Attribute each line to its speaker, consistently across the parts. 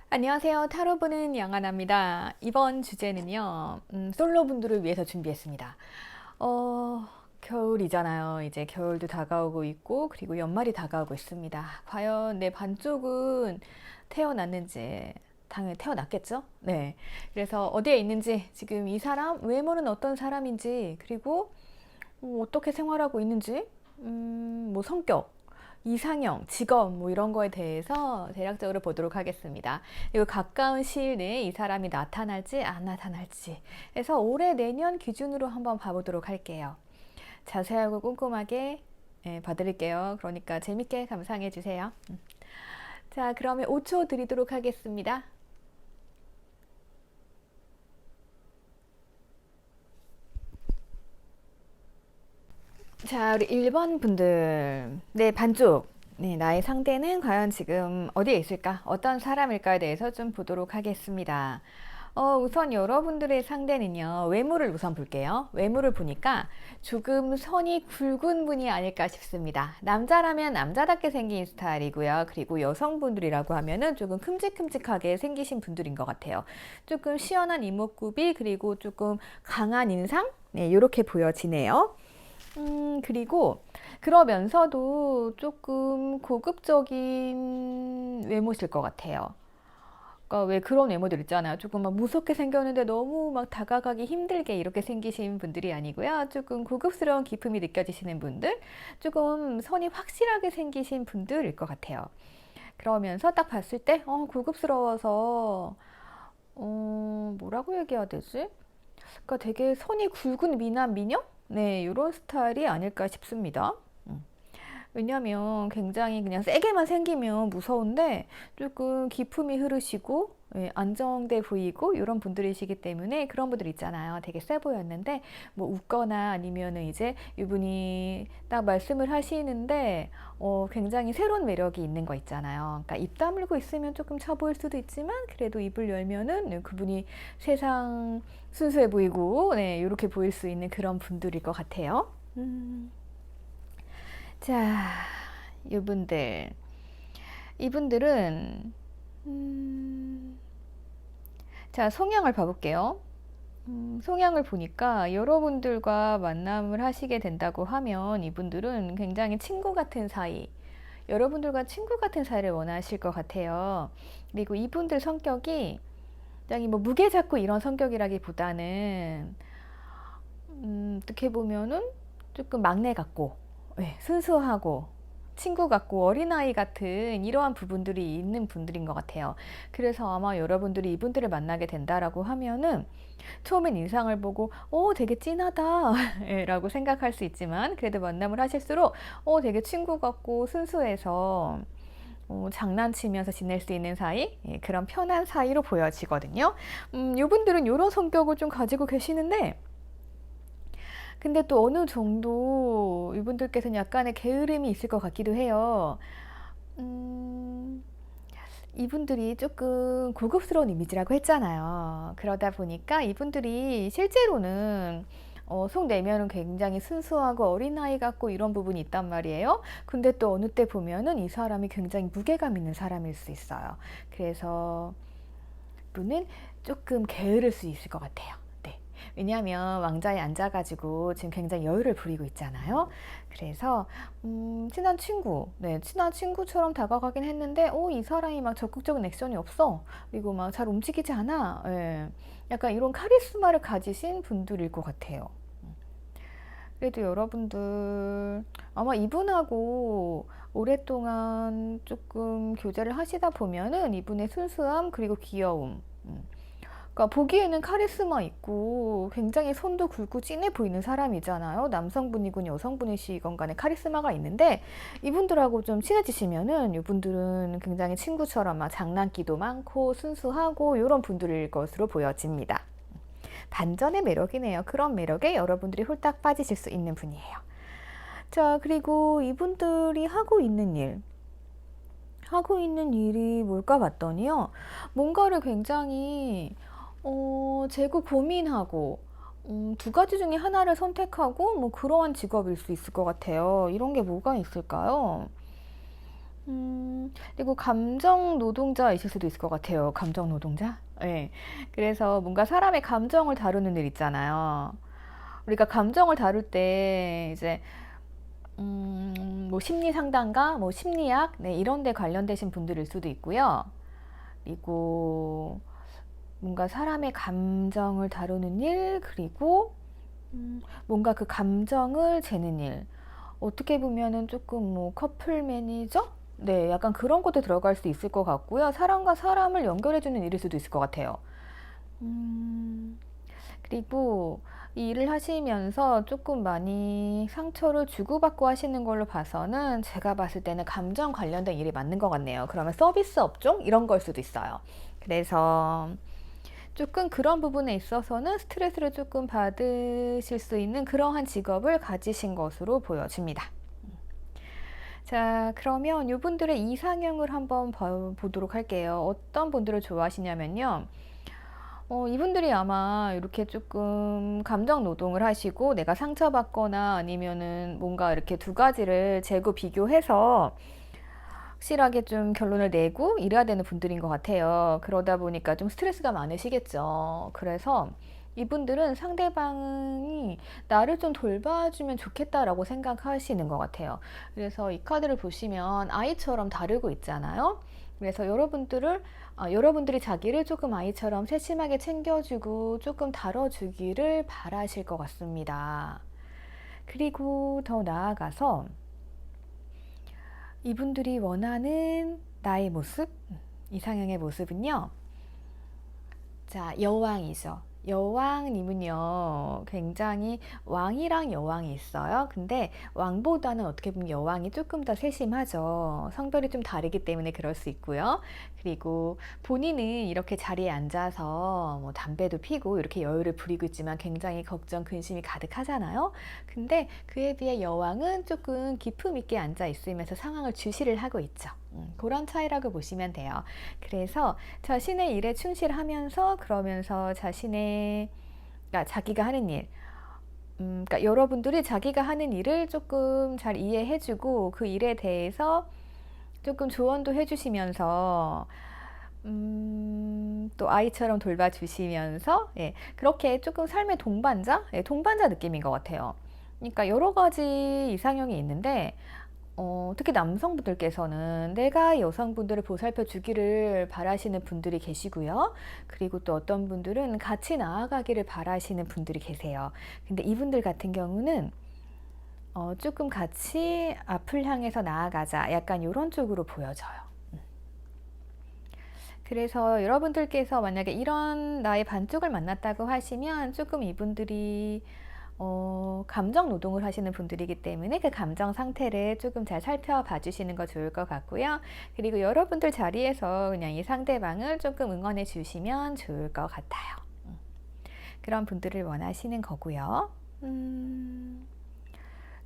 Speaker 1: 안녕하세요. 타로 보는 양하나입니다. 이번 주제는요, 솔로 분들을 위해서 준비했습니다. 겨울이잖아요. 이제 겨울도 다가오고 있고, 그리고 연말이 다가오고 있습니다. 과연 내 반쪽은 태어났는지, 당연히 태어났겠죠? 네. 그래서 어디에 있는지, 지금 이 사람, 외모는 어떤 사람인지, 그리고 어떻게 생활하고 있는지, 뭐 성격, 이상형, 직업 뭐 이런 거에 대해서 대략적으로 보도록 하겠습니다. 그리고 가까운 시일 내에 이 사람이 나타날지 안 나타날지 해서 올해 내년 기준으로 한번 봐보도록 할게요. 자세하고 꼼꼼하게 봐드릴게요. 그러니까 재밌게 감상해 주세요. 자, 그러면 5초 드리도록 하겠습니다. 자, 우리 1번 분들. 네, 반쪽. 네, 나의 상대는 과연 지금 어디에 있을까? 어떤 사람일까에 대해서 좀 보도록 하겠습니다. 우선 여러분들의 상대는요, 외모를 우선 볼게요. 외모를 보니까 조금 선이 굵은 분이 아닐까 싶습니다. 남자라면 남자답게 생긴 스타일이고요. 그리고 여성분들이라고 하면은 조금 큼직큼직하게 생기신 분들인 것 같아요. 조금 시원한 이목구비, 그리고 조금 강한 인상? 네, 이렇게 보여지네요. 그리고 그러면서도 조금 고급적인 외모실 것 같아요. 그러니까 왜 그런 외모들 있잖아요. 조금 막 무섭게 생겼는데 너무 막 다가가기 힘들게 이렇게 생기신 분들이 아니고요. 조금 고급스러운 기품이 느껴지시는 분들, 조금 선이 확실하게 생기신 분들일 것 같아요. 그러면서 딱 봤을 때, 고급스러워서, 뭐라고 얘기해야 되지? 그러니까 되게 선이 굵은 미남 미녀? 네, 이런 스타일이 아닐까 싶습니다. 왜냐면 굉장히 그냥 세게만 생기면 무서운데 조금 기품이 흐르시고 예, 안정돼 보이고 이런 분들이시기 때문에 그런 분들 있잖아요. 되게 세 보였는데 뭐 웃거나 아니면은 이제 이분이 딱 말씀을 하시는데 굉장히 새로운 매력이 있는 거 있잖아요. 그러니까 입 다물고 있으면 조금 쳐 보일 수도 있지만 그래도 입을 열면은 그분이 세상 순수해 보이고 네, 이렇게 보일 수 있는 그런 분들일 것 같아요. 자, 이분들. 이분들은, 자, 성향을 봐볼게요. 성향을 보니까 여러분들과 만남을 하시게 된다고 하면 이분들은 굉장히 친구 같은 사이, 여러분들과 친구 같은 사이를 원하실 것 같아요. 그리고 이분들 성격이 굉장히 뭐 무게 잡고 이런 성격이라기보다는, 어떻게 보면은 조금 막내 같고, 네, 순수하고, 친구 같고, 어린아이 같은 이러한 부분들이 있는 분들인 것 같아요. 그래서 아마 여러분들이 이분들을 만나게 된다라고 하면은, 처음엔 인상을 보고, 되게 찐하다. 라고 생각할 수 있지만, 그래도 만남을 하실수록, 되게 친구 같고, 순수해서, 장난치면서 지낼 수 있는 사이, 예, 그런 편한 사이로 보여지거든요. 이분들은 이런 성격을 좀 가지고 계시는데, 근데 또 어느 정도 이분들께서는 약간의 게으름이 있을 것 같기도 해요. 음, 이분들이 조금 고급스러운 이미지라고 했잖아요. 그러다 보니까 이분들이 실제로는 속 내면은 굉장히 순수하고 어린아이 같고 이런 부분이 있단 말이에요. 근데 또 어느 때 보면은 이 사람이 굉장히 무게감 있는 사람일 수 있어요. 그래서 분은 조금 게으를 수 있을 것 같아요. 네. 왜냐하면 왕자에 앉아가지고 지금 굉장히 여유를 부리고 있잖아요. 그래서 친한 친구, 네, 친한 친구처럼 다가가긴 했는데, 이 사람이 막 적극적인 액션이 없어. 그리고 막 잘 움직이지 않아. 예. 약간 이런 카리스마를 가지신 분들일 것 같아요. 그래도 여러분들 아마 이분하고 오랫동안 조금 교제를 하시다 보면은 이분의 순수함 그리고 귀여움, 그러니까 보기에는 카리스마 있고 굉장히 손도 굵고 찐해 보이는 사람이잖아요. 남성분이건 여성분이시건 간에 카리스마가 있는데 이분들하고 좀 친해지시면은 이분들은 굉장히 친구처럼 막 장난기도 많고 순수하고 이런 분들일 것으로 보여집니다. 반전의 매력이네요. 그런 매력에 여러분들이 홀딱 빠지실 수 있는 분이에요. 자, 그리고 이분들이 하고 있는 일이 뭘까 봤더니요. 뭔가를 굉장히 재고 고민하고 두 가지 중에 하나를 선택하고 뭐 그러한 직업일 수 있을 것 같아요. 이런 게 뭐가 있을까요? 그리고 감정 노동자이실 수도 있을 것 같아요. 감정 노동자? 네. 그래서 뭔가 사람의 감정을 다루는 일 있잖아요. 우리가 감정을 다룰 때 이제 뭐 심리 상담가, 뭐 심리학, 네, 이런 데 관련되신 분들일 수도 있고요. 그리고 뭔가 사람의 감정을 다루는 일, 그리고 뭔가 그 감정을 재는 일. 어떻게 보면은 조금 뭐 커플 매니저? 네, 약간 그런 것도 들어갈 수 있을 것 같고요. 사람과 사람을 연결해주는 일일 수도 있을 것 같아요. 음, 그리고 이 일을 하시면서 조금 많이 상처를 주고받고 하시는 걸로 봐서는 제가 봤을 때는 감정 관련된 일이 맞는 것 같네요. 그러면 서비스 업종? 이런 걸 수도 있어요. 그래서 조금 그런 부분에 있어서는 스트레스를 조금 받으실 수 있는 그러한 직업을 가지신 것으로 보여집니다. 자, 그러면 이분들의 이상형을 한번 보도록 할게요. 어떤 분들을 좋아하시냐면요. 이분들이 아마 이렇게 조금 감정 노동을 하시고 내가 상처받거나 아니면은 뭔가 이렇게 두 가지를 재고 비교해서 확실하게 좀 결론을 내고 이래야 되는 분들인 것 같아요. 그러다 보니까 좀 스트레스가 많으시겠죠. 그래서 이분들은 상대방이 나를 좀 돌봐주면 좋겠다라고 생각하시는 것 같아요. 그래서 이 카드를 보시면 아이처럼 다루고 있잖아요. 그래서 여러분들이 자기를 조금 아이처럼 세심하게 챙겨주고 조금 다뤄주기를 바라실 것 같습니다. 그리고 더 나아가서 이분들이 원하는 나의 모습, 이상형의 모습은요. 자, 여왕이죠. 여왕님은요, 굉장히 왕이랑 여왕이 있어요. 근데 왕보다는 어떻게 보면 여왕이 조금 더 세심하죠. 성별이 좀 다르기 때문에 그럴 수 있고요. 그리고 본인은 이렇게 자리에 앉아서 뭐 담배도 피고 이렇게 여유를 부리고 있지만 굉장히 걱정, 근심이 가득하잖아요. 근데 그에 비해 여왕은 조금 기품 있게 앉아 있으면서 상황을 주시를 하고 있죠. 그런 차이라고 보시면 돼요. 그래서 자신의 일에 충실하면서 그러면서 그러니까 자기가 하는 일, 그러니까 여러분들이 자기가 하는 일을 조금 잘 이해해주고 그 일에 대해서 조금 조언도 해주시면서 또 아이처럼 돌봐주시면서 예, 그렇게 조금 삶의 동반자, 예, 동반자 느낌인 것 같아요. 그러니까 여러 가지 이상형이 있는데 특히 남성분들께서는 내가 여성분들을 보살펴 주기를 바라시는 분들이 계시고요. 그리고 또 어떤 분들은 같이 나아가기를 바라시는 분들이 계세요. 근데 이분들 같은 경우는 조금 같이 앞을 향해서 나아가자. 약간 이런 쪽으로 보여져요. 그래서 여러분들께서 만약에 이런 나의 반쪽을 만났다고 하시면 조금 이분들이 감정 노동을 하시는 분들이기 때문에 그 감정 상태를 조금 잘 살펴봐 주시는 거 좋을 것 같고요. 그리고 여러분들 자리에서 그냥 이 상대방을 조금 응원해 주시면 좋을 것 같아요. 그런 분들을 원하시는 거고요.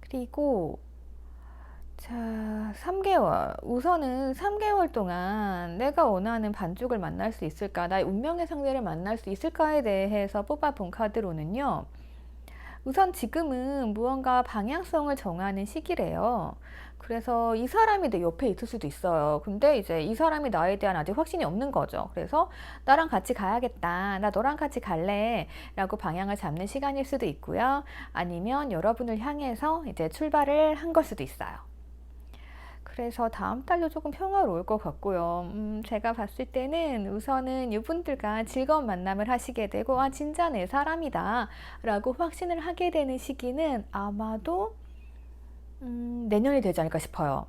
Speaker 1: 그리고 자, 3개월. 우선은 3개월 동안 내가 원하는 반쪽을 만날 수 있을까, 나의 운명의 상대를 만날 수 있을까에 대해서 뽑아본 카드로는요. 우선 지금은 무언가 방향성을 정하는 시기래요. 그래서 이 사람이 내 옆에 있을 수도 있어요. 근데 이제 이 사람이 나에 대한 아직 확신이 없는 거죠. 그래서 나랑 같이 가야겠다. 나 너랑 같이 갈래. 라고 방향을 잡는 시간일 수도 있고요. 아니면 여러분을 향해서 이제 출발을 한 걸 수도 있어요. 그래서 다음 달도 조금 평화로울 것 같고요. 제가 봤을 때는 우선은 이분들과 즐거운 만남을 하시게 되고, 아, 진짜 내 사람이다. 라고 확신을 하게 되는 시기는 아마도, 내년이 되지 않을까 싶어요.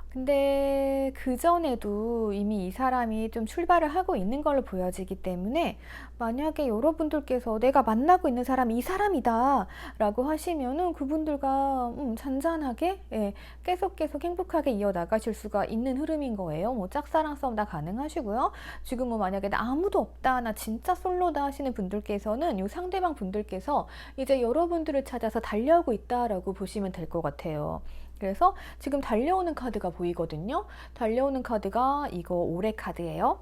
Speaker 1: 근데 그전에도 이미 이 사람이 좀 출발을 하고 있는 걸로 보여지기 때문에 만약에 여러분들께서 내가 만나고 있는 사람이 이 사람이다 라고 하시면은 그분들과 잔잔하게 예, 계속 행복하게 이어나가실 수가 있는 흐름인 거예요. 뭐 짝사랑 싸움 다 가능하시고요. 지금 뭐 만약에 나 아무도 없다, 나 진짜 솔로다 하시는 분들께서는 이 상대방 분들께서 이제 여러분들을 찾아서 달려오고 있다라고 보시면 될 것 같아요. 그래서 지금 달려오는 카드가 보이거든요. 달려오는 카드가 이거 올해 카드예요.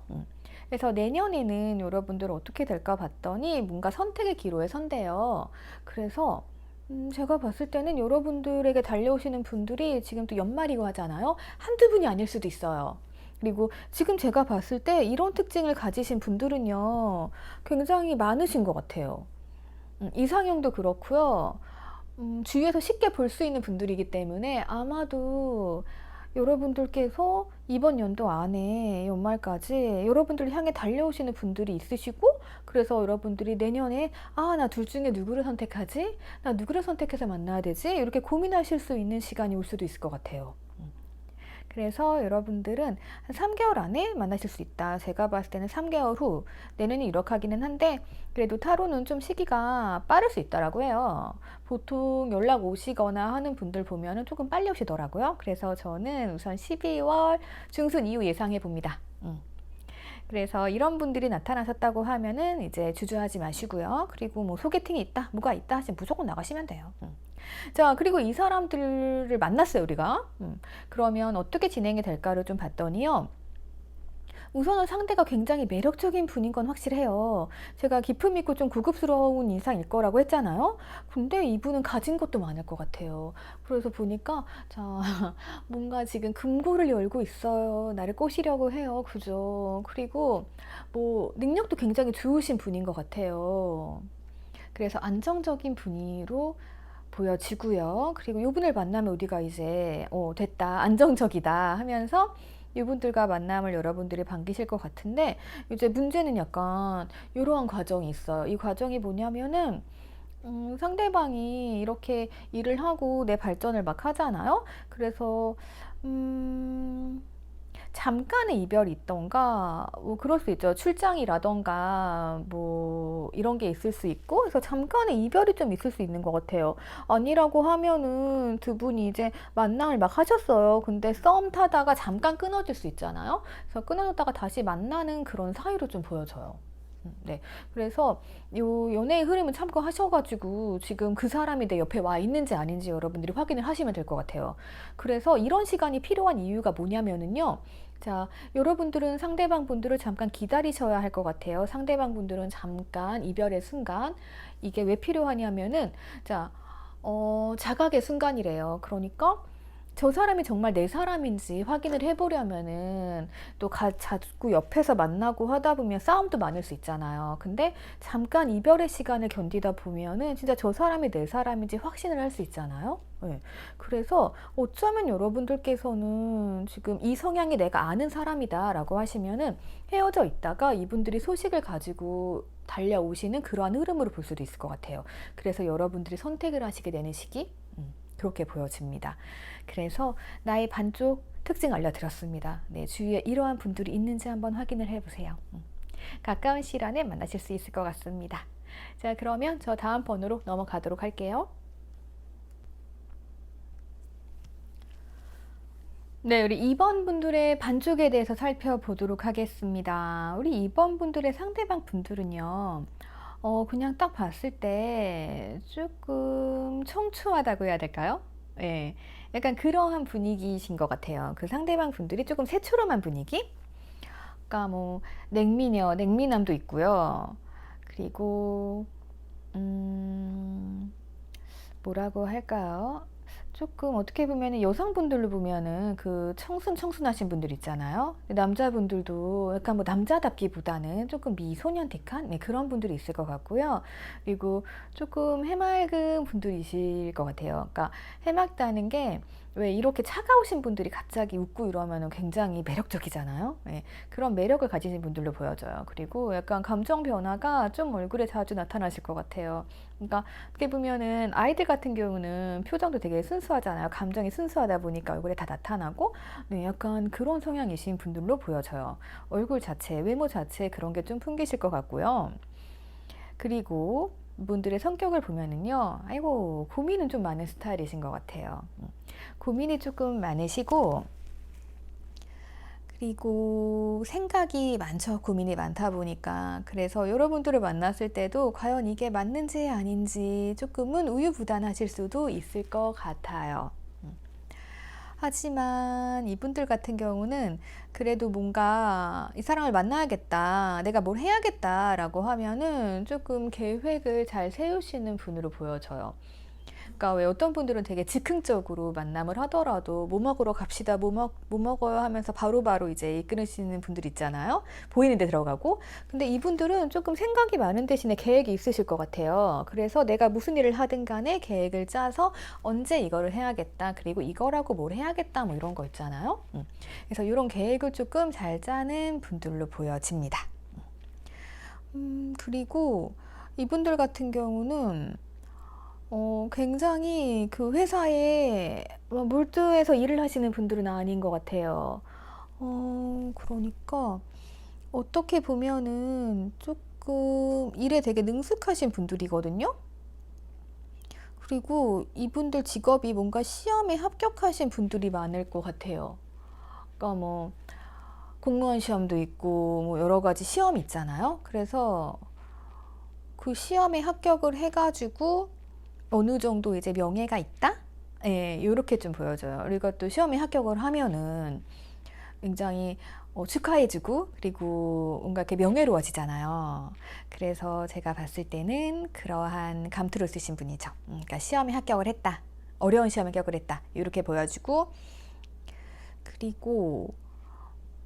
Speaker 1: 그래서 내년에는 여러분들 어떻게 될까 봤더니 뭔가 선택의 기로에 선대요. 그래서 제가 봤을 때는 여러분들에게 달려오시는 분들이 지금 또 연말이고 하잖아요. 한두 분이 아닐 수도 있어요. 그리고 지금 제가 봤을 때 이런 특징을 가지신 분들은요, 굉장히 많으신 것 같아요. 이상형도 그렇고요. 주위에서 쉽게 볼 수 있는 분들이기 때문에 아마도 여러분들께서 이번 연도 안에 연말까지 여러분들을 향해 달려오시는 분들이 있으시고, 그래서 여러분들이 내년에 나 둘 중에 누구를 선택하지? 나 누구를 선택해서 만나야 되지? 이렇게 고민하실 수 있는 시간이 올 수도 있을 것 같아요. 그래서 여러분들은 한 3개월 안에 만나실 수 있다. 제가 봤을 때는 3개월 후, 내년이 유력하기는 한데 그래도 타로는 좀 시기가 빠를 수 있다라고 해요. 보통 연락 오시거나 하는 분들 보면은 조금 빨리 오시더라고요. 그래서 저는 우선 12월 중순 이후 예상해 봅니다. 그래서 이런 분들이 나타나셨다고 하면은 이제 주저하지 마시고요. 그리고 뭐 소개팅이 있다, 뭐가 있다 하시면 무조건 나가시면 돼요. 자, 그리고 이 사람들을 만났어요, 우리가. 그러면 어떻게 진행이 될까를 좀 봤더니요. 우선은 상대가 굉장히 매력적인 분인 건 확실해요. 제가 기품 있고 좀 고급스러운 인상일 거라고 했잖아요. 근데 이분은 가진 것도 많을 것 같아요. 그래서 보니까, 자, 뭔가 지금 금고를 열고 있어요. 나를 꼬시려고 해요. 그죠? 그리고 뭐, 능력도 굉장히 좋으신 분인 것 같아요. 그래서 안정적인 분위로 보여지고요. 그리고 이분을 만나면 우리가 이제 됐다, 안정적이다 하면서 이분들과 만남을 여러분들이 반기실 것 같은데, 이제 문제는 약간 이러한 과정이 있어요. 이 과정이 뭐냐면은 상대방이 이렇게 일을 하고 내 발전을 막 하잖아요. 그래서 잠깐의 이별이 있던가, 뭐 그럴 수 있죠. 출장이라던가 뭐 이런 게 있을 수 있고, 그래서 잠깐의 이별이 좀 있을 수 있는 것 같아요. 아니라고 하면은 두 분이 이제 만남을 막 하셨어요. 근데 썸 타다가 잠깐 끊어질 수 있잖아요. 그래서 끊어졌다가 다시 만나는 그런 사이로 좀 보여져요. 네. 그래서 요 연애의 흐름을 참고하셔가지고 지금 그 사람이 내 옆에 와 있는지 아닌지 여러분들이 확인을 하시면 될 것 같아요. 그래서 이런 시간이 필요한 이유가 뭐냐면은요. 자, 여러분들은 상대방 분들을 잠깐 기다리셔야 할 것 같아요. 상대방 분들은 잠깐 이별의 순간. 이게 왜 필요하냐면은, 자, 자각의 순간이래요. 그러니까 저 사람이 정말 내 사람인지 확인을 해보려면은 또 자꾸 옆에서 만나고 하다 보면 싸움도 많을 수 있잖아요. 근데 잠깐 이별의 시간을 견디다 보면은 진짜 저 사람이 내 사람인지 확신을 할 수 있잖아요. 네. 그래서 어쩌면 여러분들께서는 지금 이 성향이 내가 아는 사람이다 라고 하시면은 헤어져 있다가 이분들이 소식을 가지고 달려오시는 그러한 흐름으로 볼 수도 있을 것 같아요. 그래서 여러분들이 선택을 하시게 되는 시기, 그렇게 보여집니다. 그래서 나의 반쪽 특징 알려드렸습니다. 네, 주위에 이러한 분들이 있는지 한번 확인을 해보세요. 가까운 시일 안에 만나실 수 있을 것 같습니다. 자, 그러면 저 다음 번호로 넘어가도록 할게요. 네, 우리 2번 분들의 반쪽에 대해서 살펴보도록 하겠습니다. 우리 2번 분들의 상대방 분들은요, 그냥 딱 봤을 때 조금 청초하다고 해야 될까요? 예. 약간 그러한 분위기이신 것 같아요. 그 상대방 분들이 조금 새초롬한 분위기? 그러니까 뭐, 냉미남도 있고요. 그리고, 뭐라고 할까요? 조금 어떻게 보면은 여성분들로 보면은 그 청순하신 분들 있잖아요. 남자분들도 약간 뭐 남자답기보다는 조금 미소년틱한 그런 분들이 있을 것 같고요. 그리고 조금 해맑은 분들이실 것 같아요. 그러니까 해맑다는 게 왜 이렇게 차가우신 분들이 갑자기 웃고 이러면은 굉장히 매력적이잖아요. 네, 그런 매력을 가지신 분들로 보여져요. 그리고 약간 감정 변화가 좀 얼굴에 자주 나타나실 것 같아요. 그러니까 어떻게 보면은 아이들 같은 경우는 표정도 되게 순수하잖아요. 감정이 순수하다 보니까 얼굴에 다 나타나고, 네, 약간 그런 성향이신 분들로 보여져요. 얼굴 자체, 외모 자체에 그런 게 좀 풍기실 것 같고요. 그리고 분들의 성격을 보면은요, 아이고, 고민은 좀 많은 스타일이신 것 같아요. 고민이 조금 많으시고, 그리고 생각이 많죠. 고민이 많다 보니까. 그래서 여러분들을 만났을 때도 과연 이게 맞는지 아닌지 조금은 우유부단하실 수도 있을 것 같아요. 하지만 이분들 같은 경우는 그래도 뭔가 이 사람을 만나야겠다, 내가 뭘 해야겠다라고 하면은 조금 계획을 잘 세우시는 분으로 보여져요. 그러니까 왜 어떤 분들은 되게 즉흥적으로 만남을 하더라도 뭐 먹으러 갑시다, 뭐 먹어요 하면서 바로바로 이제 이끌으시는 분들 있잖아요. 보이는 데 들어가고. 근데 이분들은 조금 생각이 많은 대신에 계획이 있으실 것 같아요. 그래서 내가 무슨 일을 하든 간에 계획을 짜서 언제 이거를 해야겠다. 그리고 이거라고 뭘 해야겠다. 뭐 이런 거 있잖아요. 그래서 이런 계획을 조금 잘 짜는 분들로 보여집니다. 그리고 이분들 같은 경우는 굉장히 그 회사에 몰두해서 일을 하시는 분들은 아닌 것 같아요. 그러니까 어떻게 보면은 조금 일에 되게 능숙하신 분들이거든요. 그리고 이분들 직업이 뭔가 시험에 합격하신 분들이 많을 것 같아요. 그러니까 뭐 공무원 시험도 있고 뭐 여러 가지 시험이 있잖아요. 그래서 그 시험에 합격을 해가지고 어느 정도 이제 명예가 있다? 예, 이렇게 좀 보여져요. 그리고 또 시험에 합격을 하면은 굉장히 축하해주고 그리고 뭔가 이렇게 명예로워지잖아요. 그래서 제가 봤을 때는 그러한 감투를 쓰신 분이죠. 그러니까 시험에 합격을 했다. 어려운 시험에 합격을 했다. 이렇게 보여주고 그리고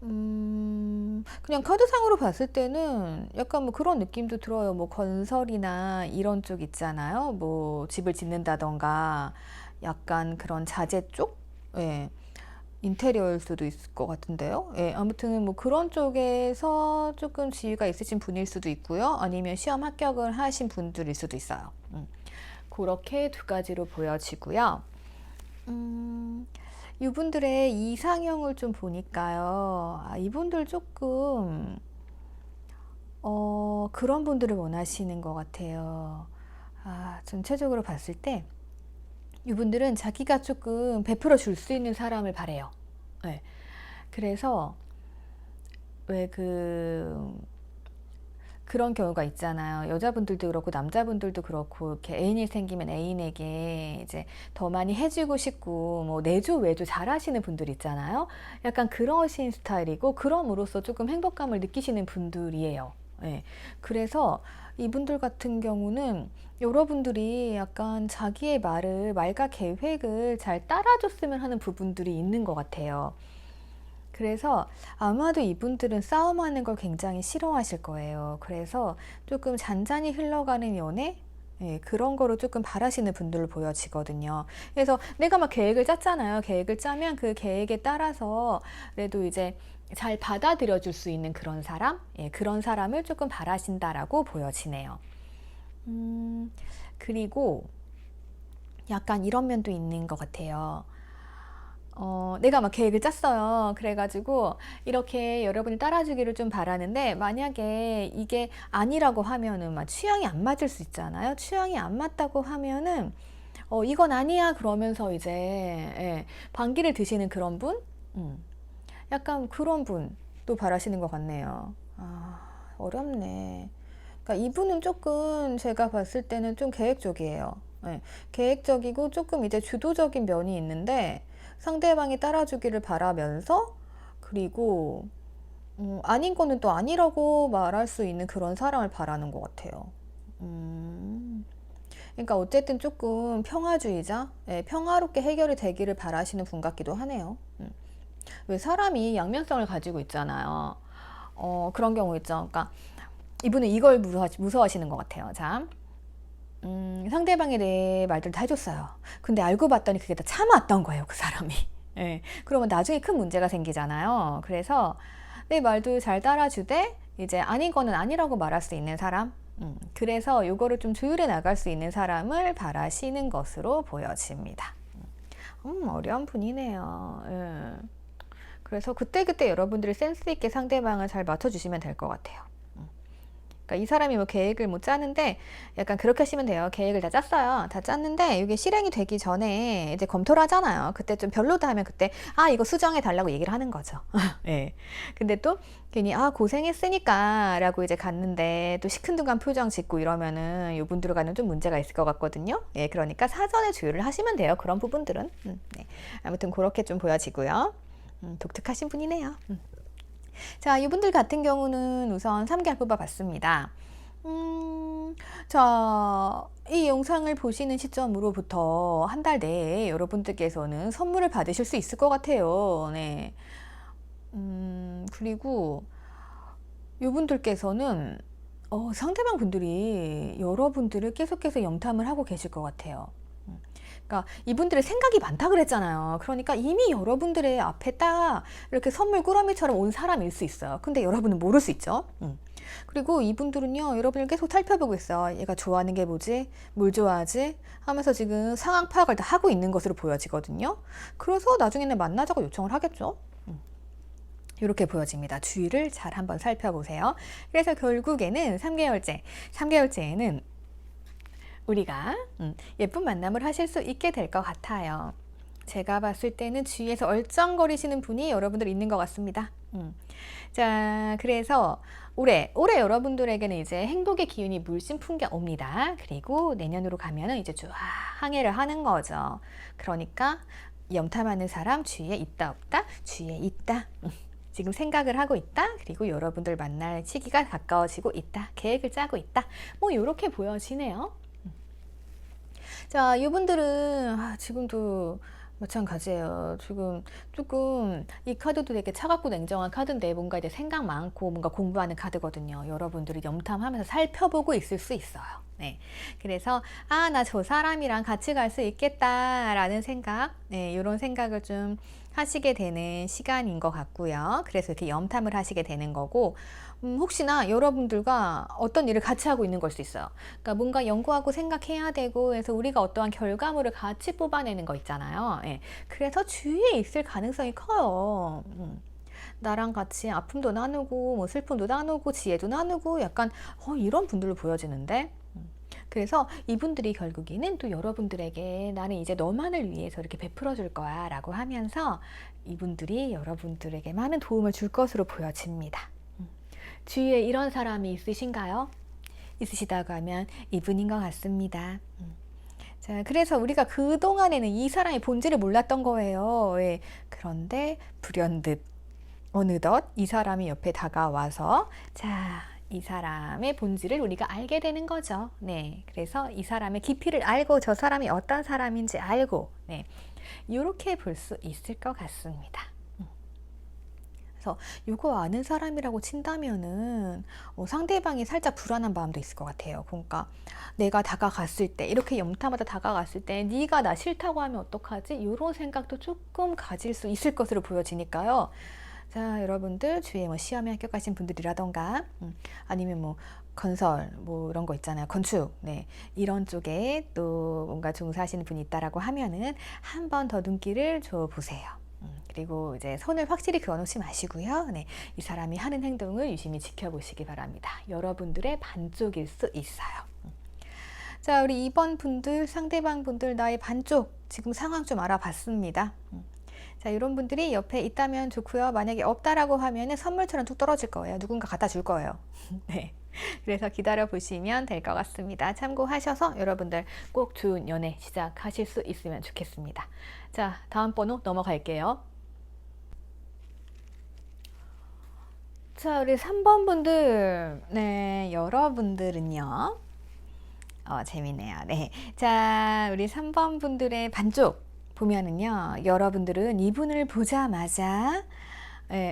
Speaker 1: 그냥 카드상으로 봤을 때는 약간 뭐 그런 느낌도 들어요. 뭐 건설이나 이런 쪽 있잖아요. 뭐 집을 짓는다던가 약간 그런 자재 쪽? 예. 인테리어일 수도 있을 것 같은데요. 예, 아무튼 뭐 그런 쪽에서 조금 지위가 있으신 분일 수도 있고요. 아니면 시험 합격을 하신 분들일 수도 있어요. 그렇게 두 가지로 보여지고요. 이분들의 이상형을 좀 보니까요. 이분들 조금 그런 분들을 원하시는 것 같아요. 전체적으로 봤을 때 이분들은 자기가 조금 베풀어 줄 수 있는 사람을 바래요. 네. 그래서 왜 그런 경우가 있잖아요. 여자분들도 그렇고 남자분들도 그렇고 이렇게 애인이 생기면 애인에게 이제 더 많이 해주고 싶고 뭐 내조 외조 잘하시는 분들 있잖아요. 약간 그러신 스타일이고 그럼으로써 조금 행복감을 느끼시는 분들이에요. 네. 그래서 이분들 같은 경우는 여러분들이 약간 자기의 말과 계획을 잘 따라줬으면 하는 부분들이 있는 것 같아요. 그래서 아마도 이분들은 싸움하는 걸 굉장히 싫어하실 거예요. 그래서 조금 잔잔히 흘러가는 연애? 예, 그런 거로 조금 바라시는 분들로 보여지거든요. 그래서 내가 막 계획을 짰잖아요. 계획을 짜면 그 계획에 따라서 그래도 이제 잘 받아들여 줄 수 있는 그런 사람? 예, 그런 사람을 조금 바라신다라고 보여지네요. 그리고 약간 이런 면도 있는 것 같아요. 내가 막 계획을 짰어요. 그래가지고 이렇게 여러분이 따라주기를 좀 바라는데 만약에 이게 아니라고 하면은 막 취향이 안 맞을 수 있잖아요. 취향이 안 맞다고 하면은 이건 아니야 그러면서 이제 예, 반기를 드시는 그런 분? 약간 그런 분도 바라시는 것 같네요. 어렵네. 그러니까 이분은 조금 제가 봤을 때는 좀 계획적이에요. 네, 계획적이고 조금 이제 주도적인 면이 있는데 상대방이 따라주기를 바라면서 그리고 아닌 거는 또 아니라고 말할 수 있는 그런 사람을 바라는 것 같아요. 그러니까 어쨌든 조금 평화주의자, 네, 평화롭게 해결이 되기를 바라시는 분 같기도 하네요. 왜 사람이 양면성을 가지고 있잖아요. 그런 경우 있죠. 그러니까 이분은 이걸 무서워하시는 것 같아요. 자, 상대방에 대해 말들 다 해줬어요. 근데 알고 봤더니 그게 다 참아왔던 거예요, 그 사람이. 예. 그러면 나중에 큰 문제가 생기잖아요. 그래서 내 말도 잘 따라주되 이제 아닌 거는 아니라고 말할 수 있는 사람. 그래서 요거를 좀 조율해 나갈 수 있는 사람을 바라시는 것으로 보여집니다. 어려운 분이네요. 예. 그래서 그때그때 여러분들이 센스 있게 상대방을 잘 맞춰주시면 될 것 같아요. 그러니까 이 사람이 뭐 계획을 못 짜는데 약간 그렇게 하시면 돼요. 계획을 다 짰어요. 다 짰는데 이게 실행이 되기 전에 이제 검토를 하잖아요. 그때 좀 별로다 하면 그때 이거 수정해 달라고 얘기를 하는 거죠. 예. 근데 또 괜히 고생했으니까 라고 이제 갔는데 또 시큰둥한 표정 짓고 이러면은 이분들과는 좀 문제가 있을 것 같거든요. 예. 그러니까 사전에 조율을 하시면 돼요. 그런 부분들은. 네. 아무튼 그렇게 좀 보여지고요. 독특하신 분이네요. 자, 이분들 같은 경우는 우선 3개월 뽑아봤습니다. 자, 이 영상을 보시는 시점으로부터 한 달 내에 여러분들께서는 선물을 받으실 수 있을 것 같아요. 네. 그리고 이분들께서는 상대방 분들이 여러분들을 계속해서 염탐을 하고 계실 것 같아요. 그러니까 이분들의 생각이 많다 그랬잖아요. 그러니까 이미 여러분들의 앞에 딱 이렇게 선물 꾸러미처럼 온 사람일 수 있어요. 근데 여러분은 모를 수 있죠. 그리고 이분들은요, 여러분을 계속 살펴보고 있어요. 얘가 좋아하는 게 뭐지? 뭘 좋아하지? 하면서 지금 상황 파악을 다 하고 있는 것으로 보여지거든요. 그래서 나중에는 만나자고 요청을 하겠죠. 이렇게 보여집니다. 주위를 잘 한번 살펴보세요. 그래서 결국에는 3개월째에는 우리가 예쁜 만남을 하실 수 있게 될 것 같아요. 제가 봤을 때는 주위에서 얼쩡거리시는 분이 여러분들 있는 것 같습니다. 자, 그래서 올해 여러분들에게는 이제 행복의 기운이 물씬 풍겨옵니다. 그리고 내년으로 가면은 이제 쭉 항해를 하는 거죠. 그러니까 염탐하는 사람 주위에 있다 없다? 주위에 있다. 지금 생각을 하고 있다. 그리고 여러분들 만날 시기가 가까워지고 있다. 계획을 짜고 있다. 뭐 이렇게 보여지네요. 자, 이분들은 지금도 마찬가지예요. 지금 조금 이 카드도 되게 차갑고 냉정한 카드인데 뭔가 이제 생각 많고 뭔가 공부하는 카드거든요. 여러분들이 염탐하면서 살펴보고 있을 수 있어요. 네. 그래서 나 저 사람이랑 같이 갈 수 있겠다라는 생각, 네, 이런 생각을 좀 하시게 되는 시간인 것 같고요. 그래서 이렇게 염탐을 하시게 되는 거고, 혹시나 여러분들과 어떤 일을 같이 하고 있는 걸 수 있어요. 그러니까 뭔가 연구하고 생각해야 되고, 그래서 우리가 어떠한 결과물을 같이 뽑아내는 거 있잖아요. 예. 그래서 주위에 있을 가능성이 커요. 나랑 같이 아픔도 나누고, 뭐 슬픔도 나누고, 지혜도 나누고, 약간 이런 분들로 보여지는데. 그래서 이분들이 결국에는 또 여러분들에게 나는 이제 너만을 위해서 이렇게 베풀어 줄 거야 라고 하면서 이분들이 여러분들에게 많은 도움을 줄 것으로 보여집니다. 주위에 이런 사람이 있으신가요? 있으시다고 하면 이분인 것 같습니다. 자, 그래서 우리가 그동안에는 이 사람의 본질을 몰랐던 거예요. 예. 그런데 불현듯 어느덧 이 사람이 옆에 다가와서 이 사람의 본질을 우리가 알게 되는 거죠. 네. 그래서 이 사람의 깊이를 알고 저 사람이 어떤 사람인지 알고, 네. 이렇게 볼 수 있을 것 같습니다. 그래서 이거 아는 사람이라고 친다면은 상대방이 살짝 불안한 마음도 있을 것 같아요. 그러니까 내가 다가갔을 때, 이렇게 염탐하다 다가갔을 때 네가 나 싫다고 하면 어떡하지? 이런 생각도 조금 가질 수 있을 것으로 보여지니까요. 자, 여러분들 주위에 뭐 시험에 합격하신 분들이라던가 아니면 뭐 건설 뭐 이런 거 있잖아요. 건축, 네, 이런 쪽에 또 뭔가 종사하시는 분이 있다라고 하면은 한 번 더 눈길을 줘 보세요. 그리고 이제 손을 확실히 그어놓지 마시고요. 네, 이 사람이 하는 행동을 유심히 지켜보시기 바랍니다. 여러분들의 반쪽일 수 있어요. 자, 우리 2번 분들, 상대방 분들 나의 반쪽 지금 상황 좀 알아봤습니다. 자, 이런 분들이 옆에 있다면 좋고요. 만약에 없다라고 하면은 선물처럼 뚝 떨어질 거예요. 누군가 갖다 줄 거예요. 네. 그래서 기다려 보시면 될 것 같습니다. 참고하셔서 여러분들 꼭 좋은 연애 시작하실 수 있으면 좋겠습니다. 자, 다음 번호 넘어갈게요. 자, 우리 3번 분들. 네, 여러분들은요. 재밌네요. 네. 자, 우리 3번 분들의 반쪽 보면은요, 여러분들은 이분을 보자마자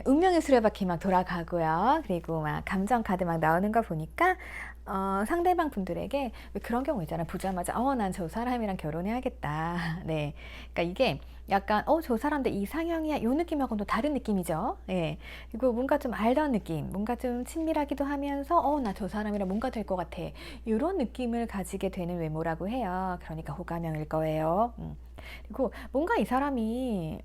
Speaker 1: 운명의 수레바퀴 막 돌아가고요. 그리고 막 감정 카드 막 나오는 거 보니까 상대방 분들에게 왜 그런 경우 있잖아요. 보자마자 난 저 사람이랑 결혼해야겠다. 네, 그러니까 이게 약간 저 사람들 이상형이야, 요 느낌하고는 또 다른 느낌이죠. 예. 그리고 뭔가 좀 알던 느낌, 뭔가 좀 친밀하기도 하면서 나 저 사람이랑 뭔가 될 것 같아, 이런 느낌을 가지게 되는 외모라고 해요. 그러니까 호감형일 거예요. 그리고 뭔가 이 사람이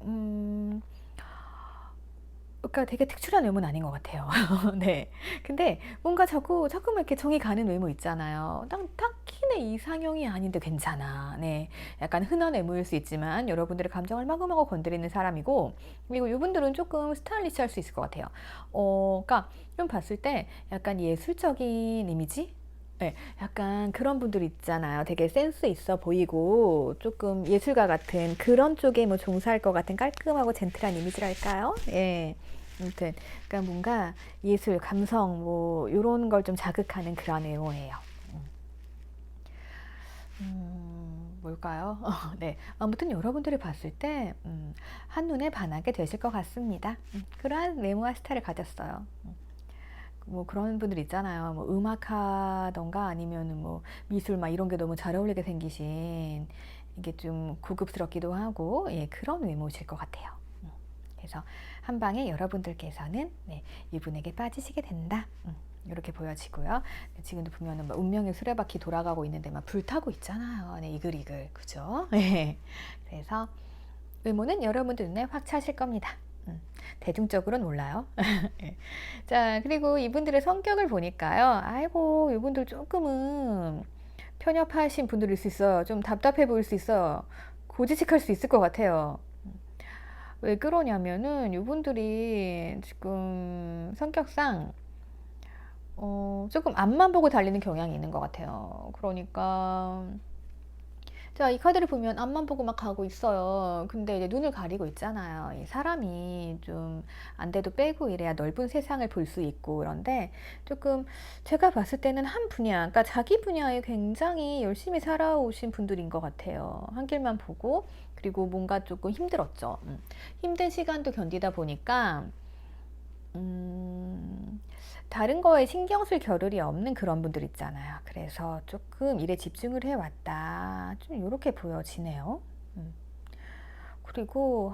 Speaker 1: 그러니까 되게 특출한 외모는 아닌 것 같아요. 네. 근데 뭔가 자꾸만 이렇게 정이 가는 외모 있잖아요. 딱히 내 이상형이 아닌데 괜찮아. 네. 약간 흔한 외모일 수 있지만 여러분들의 감정을 마구마구 건드리는 사람이고, 그리고 이분들은 조금 스타일리시할 수 있을 것 같아요. 그러니까 좀 봤을 때 약간 예술적인 이미지? 네, 약간 그런 분들 있잖아요. 되게 센스 있어 보이고 조금 예술가 같은 그런 쪽에 뭐 종사할 것 같은 깔끔하고 젠틀한 이미지랄까요? 예. 아무튼 그러니까 뭔가 예술, 감성 뭐 이런 걸 좀 자극하는 그런 외모예요. 뭘까요? 네. 아무튼 여러분들이 봤을 때, 한눈에 반하게 되실 것 같습니다. 그러한 외모와 스타일을 가졌어요. 뭐 그런 분들 있잖아요. 뭐 음악하던가 아니면 뭐 미술 막 이런 게 너무 잘 어울리게 생기신 이게 좀 고급스럽기도 하고 예, 그런 외모실 것 같아요. 그래서 한 방에 여러분들께서는 네, 이분에게 빠지시게 된다. 이렇게 보여지고요. 지금도 보면은 막 운명의 수레바퀴 돌아가고 있는데 막 불타고 있잖아요. 네, 이글이글 그죠? 네. 그래서 외모는 여러분들 눈에 확 차실 겁니다. 대중적으로는 몰라요. 예. 자, 그리고 이분들의 성격을 보니까요. 아이고, 이분들 조금은 편협하신 분들일 수 있어요. 좀 답답해 보일 수 있어요. 고지식할 수 있을 것 같아요. 왜 그러냐면은 이분들이 지금 성격상 조금 앞만 보고 달리는 경향이 있는 것 같아요. 그러니까 자, 이 카드를 보면 앞만 보고 막 가고 있어요. 근데 이제 눈을 가리고 있잖아요. 이 사람이 좀 안 돼도 빼고 이래야 넓은 세상을 볼 수 있고 그런데 조금 제가 봤을 때는 한 분야, 그러니까 자기 분야에 굉장히 열심히 살아오신 분들인 것 같아요. 한 길만 보고 그리고 뭔가 조금 힘들었죠. 힘든 시간도 견디다 보니까 다른 거에 신경 쓸 겨를이 없는 그런 분들 있잖아요. 그래서 조금 일에 집중을 해왔다. 좀 이렇게 보여지네요. 그리고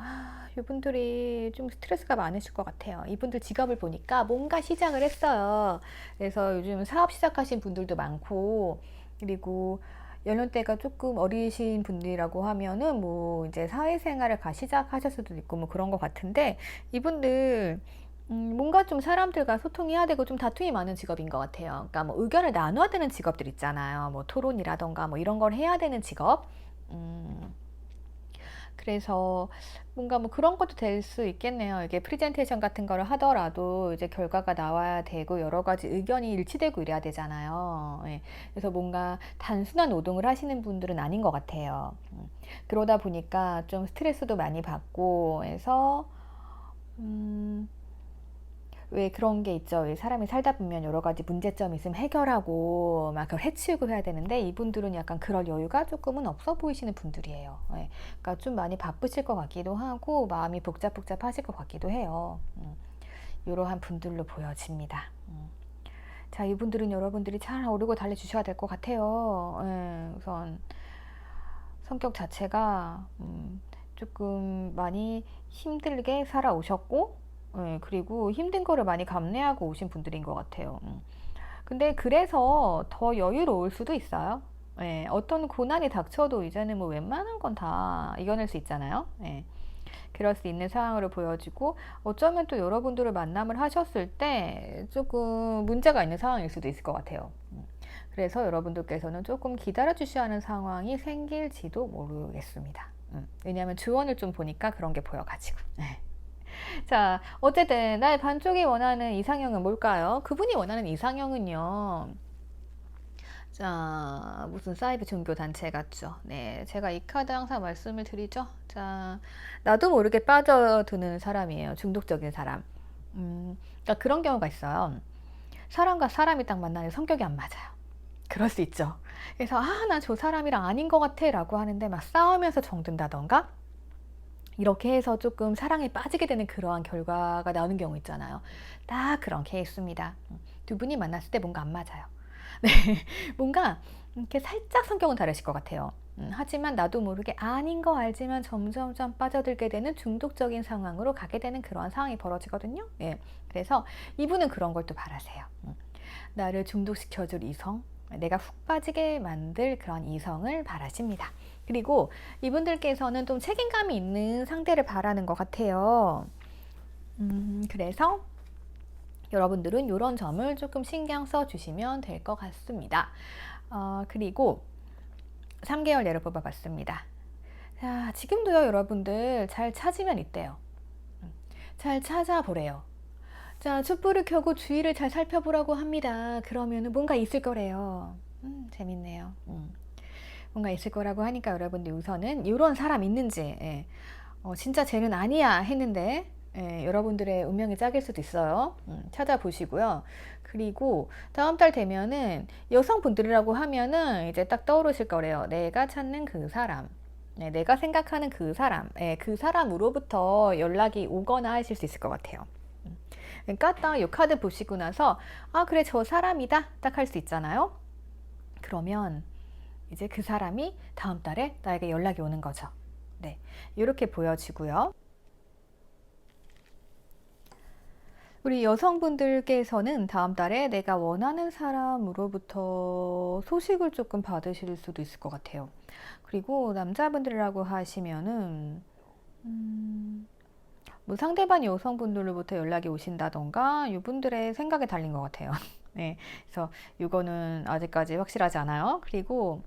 Speaker 1: 이분들이 좀 스트레스가 많으실 것 같아요. 이분들 직업을 보니까 뭔가 시작을 했어요. 그래서 요즘 사업 시작하신 분들도 많고 그리고 연령대가 조금 어리신 분들이라고 하면은 뭐 이제 사회생활을 시작하셨을 수도 있고 뭐 그런 것 같은데 이분들 뭔가 좀 사람들과 소통해야 되고 좀 다툼이 많은 직업인 것 같아요. 그러니까 뭐 의견을 나눠야 되는 직업들 있잖아요. 뭐 토론이라던가 뭐 이런 걸 해야 되는 직업. 음, 그래서 뭔가 뭐 그런 것도 될 수 있겠네요. 이게 프레젠테이션 같은 거를 하더라도 이제 결과가 나와야 되고 여러 가지 의견이 일치되고 이래야 되잖아요. 예. 그래서 뭔가 단순한 노동을 하시는 분들은 아닌 것 같아요. 그러다 보니까 좀 스트레스도 많이 받고 해서 음, 왜 그런 게 있죠. 왜 사람이 살다 보면 여러 가지 문제점이 있으면 해결하고 막 그걸 해치우고 해야 되는데 이분들은 약간 그럴 여유가 조금은 없어 보이시는 분들이에요. 예. 그러니까 좀 많이 바쁘실 것 같기도 하고 마음이 복잡복잡하실 것 같기도 해요. 이러한 분들로 보여집니다. 자, 이분들은 여러분들이 잘 오르고 달래주셔야 될 것 같아요. 예, 우선 성격 자체가 조금 많이 힘들게 살아오셨고 그리고 힘든 거를 많이 감내하고 오신 분들인 것 같아요. 근데 그래서 더 여유로울 수도 있어요. 예, 어떤 고난이 닥쳐도 이제는 뭐 웬만한 건 다 이겨낼 수 있잖아요. 예, 그럴 수 있는 상황으로 보여지고 어쩌면 또 여러분들을 만남을 하셨을 때 조금 문제가 있는 상황일 수도 있을 것 같아요. 그래서 여러분들께서는 조금 기다려 주셔야 하는 상황이 생길지도 모르겠습니다. 왜냐하면 주원을 좀 보니까 그런 게 보여가지고. 자, 어쨌든 나의 반쪽이 원하는 이상형은 뭘까요? 그분이 원하는 이상형은요. 자, 무슨 사이비 종교 단체 같죠. 네, 제가 이 카드 항상 말씀을 드리죠. 자, 나도 모르게 빠져드는 사람이에요. 중독적인 사람. 그러니까 그런 경우가 있어요. 사람과 사람이 딱 만나는데 성격이 안 맞아요. 그럴 수 있죠. 그래서 난 저 사람이랑 아닌 것 같아 라고 하는데 막 싸우면서 정든다던가 이렇게 해서 조금 사랑에 빠지게 되는 그러한 결과가 나오는 경우 있잖아요. 딱 그런 케이스입니다. 두 분이 만났을 때 뭔가 안 맞아요. 네, 뭔가 이렇게 살짝 성격은 다르실 것 같아요. 하지만 나도 모르게 아닌 거 알지만 점점점 빠져들게 되는 중독적인 상황으로 가게 되는 그러한 상황이 벌어지거든요. 예, 그래서 이분은 그런 걸 또 바라세요. 나를 중독시켜줄 이성, 내가 훅 빠지게 만들 그런 이성을 바라십니다. 그리고 이분들께서는 좀 책임감이 있는 상대를 바라는 것 같아요. 그래서 여러분들은 이런 점을 조금 신경 써 주시면 될 것 같습니다. 그리고 3개월 예를 뽑아봤습니다. 자, 지금도요, 여러분들 잘 찾으면 있대요. 잘 찾아보래요. 자, 촛불을 켜고 주위를 잘 살펴보라고 합니다. 그러면 뭔가 있을 거래요. 재밌네요. 뭔가 있을 거라고 하니까 여러분들 우선은 이런 사람 있는지, 예. 진짜 쟤는 아니야 했는데 여러분들의 운명이 짝일 수도 있어요. 찾아보시고요. 그리고 다음 달 되면은 여성분들이라고 하면은 이제 딱 떠오르실 거래요. 내가 찾는 그 사람. 내가 생각하는 그 사람. 그 사람으로부터 연락이 오거나 하실 수 있을 것 같아요. 그러니까 딱 이 카드 보시고 나서 아 그래 저 사람이다 딱 할 수 있잖아요. 그러면 이제 그 사람이 다음 달에 나에게 연락이 오는 거죠. 네, 이렇게 보여지고요. 우리 여성분들께서는 다음 달에 내가 원하는 사람으로부터 소식을 조금 받으실 수도 있을 것 같아요. 그리고 남자분들이라고 하시면은 뭐 상대방 여성분들로부터 연락이 오신다던가 이분들의 생각에 달린 것 같아요. 네, 그래서 이거는 아직까지 확실하지 않아요. 그리고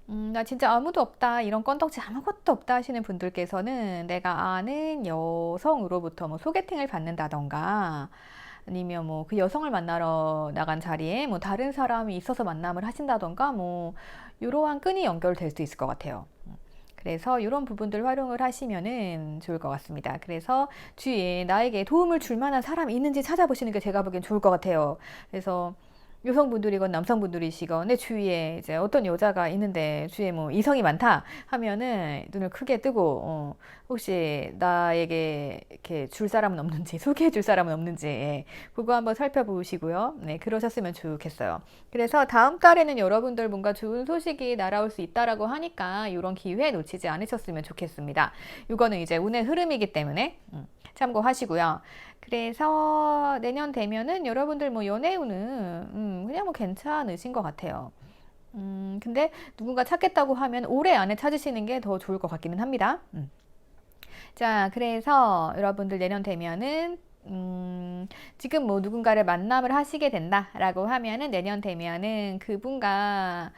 Speaker 1: 나 진짜 아무도 없다 이런 건덕지 아무것도 없다 하시는 분들께서는 내가 아는 여성으로부터 뭐 소개팅을 받는다던가 아니면 뭐 그 여성을 만나러 나간 자리에 뭐 다른 사람이 있어서 만남을 하신다던가 뭐 이러한 끈이 연결될 수 있을 것 같아요. 그래서 이런 부분들 활용을 하시면은 좋을 것 같습니다. 그래서 주위에 나에게 도움을 줄 만한 사람이 있는지 찾아보시는 게 제가 보기엔 좋을 것 같아요. 그래서 여성분들이건 남성분들이시건 내 주위에 이제 어떤 여자가 있는데 주위에 뭐 이성이 많다 하면은 눈을 크게 뜨고 혹시 나에게 이렇게 줄 사람은 없는지 소개해 줄 사람은 없는지 그거 한번 살펴보시고요. 네, 그러셨으면 좋겠어요. 그래서 다음 달에는 여러분들 뭔가 좋은 소식이 날아올 수 있다라고 하니까 이런 기회 놓치지 않으셨으면 좋겠습니다. 이거는 이제 운의 흐름이기 때문에 참고하시고요. 그래서 내년 되면은 여러분들 뭐 연애운은 그냥 뭐 괜찮으신 것 같아요. 근데 누군가 찾겠다고 하면 올해 안에 찾으시는 게 더 좋을 것 같기는 합니다. 자, 그래서 여러분들 내년 되면은 지금 뭐 누군가를 만남을 하시게 된다라고 하면은 내년 되면은 그분과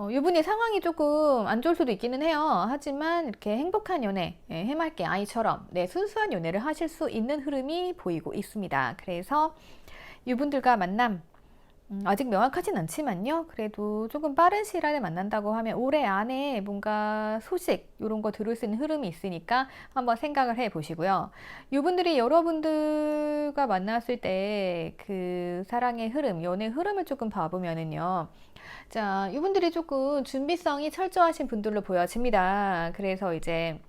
Speaker 1: 이분의 상황이 조금 안 좋을 수도 있기는 해요. 하지만 이렇게 행복한 연애, 해맑게 아이처럼 순수한 연애를 하실 수 있는 흐름이 보이고 있습니다. 그래서 이분들과 만남 아직 명확하진 않지만요. 그래도 조금 빠른 시일 안에 만난다고 하면 올해 안에 뭔가 소식 이런 거 들을 수 있는 흐름이 있으니까 한번 생각을 해 보시고요. 이분들이 여러분들과 만났을 때 그 사랑의 흐름, 연애 흐름을 조금 봐보면은요. 자, 이분들이 조금 준비성이 철저하신 분들로 보여집니다. 그래서 이제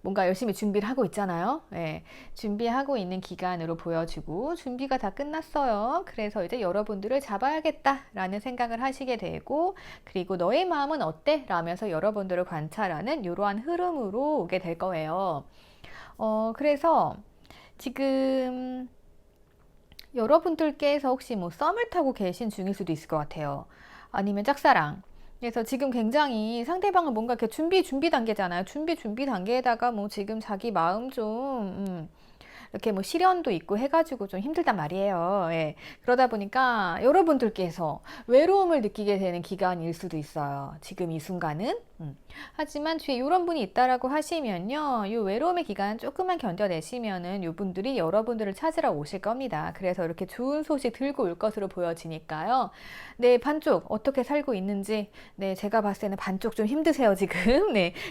Speaker 1: 뭔가 열심히 준비를 하고 있잖아요. 준비하고 있는 기간으로 보여지고 준비가 다 끝났어요. 그래서 이제 여러분들을 잡아야겠다라는 생각을 하시게 되고 그리고 너의 마음은 어때? 라면서 여러분들을 관찰하는 이러한 흐름으로 오게 될 거예요. 그래서 지금 여러분들께서 혹시 뭐 썸을 타고 계신 중일 수도 있을 것 같아요. 아니면 짝사랑. 그래서 지금 굉장히 상대방은 뭔가 이렇게 준비 단계잖아요. 준비 단계에다가 뭐 지금 자기 마음 좀 이렇게 뭐 시련도 있고 해가지고 좀 힘들단 말이에요. 그러다 보니까 여러분들께서 외로움을 느끼게 되는 기간일 수도 있어요. 지금 이 순간은. 하지만 뒤에 이런 분이 있다라고 하시면요. 이 외로움의 기간 조금만 견뎌내시면은 이 분들이 여러분들을 찾으러 오실 겁니다. 그래서 이렇게 좋은 소식 들고 올 것으로 보여지니까요. 네, 반쪽 어떻게 살고 있는지 제가 봤을 때는 반쪽 좀 힘드세요, 지금.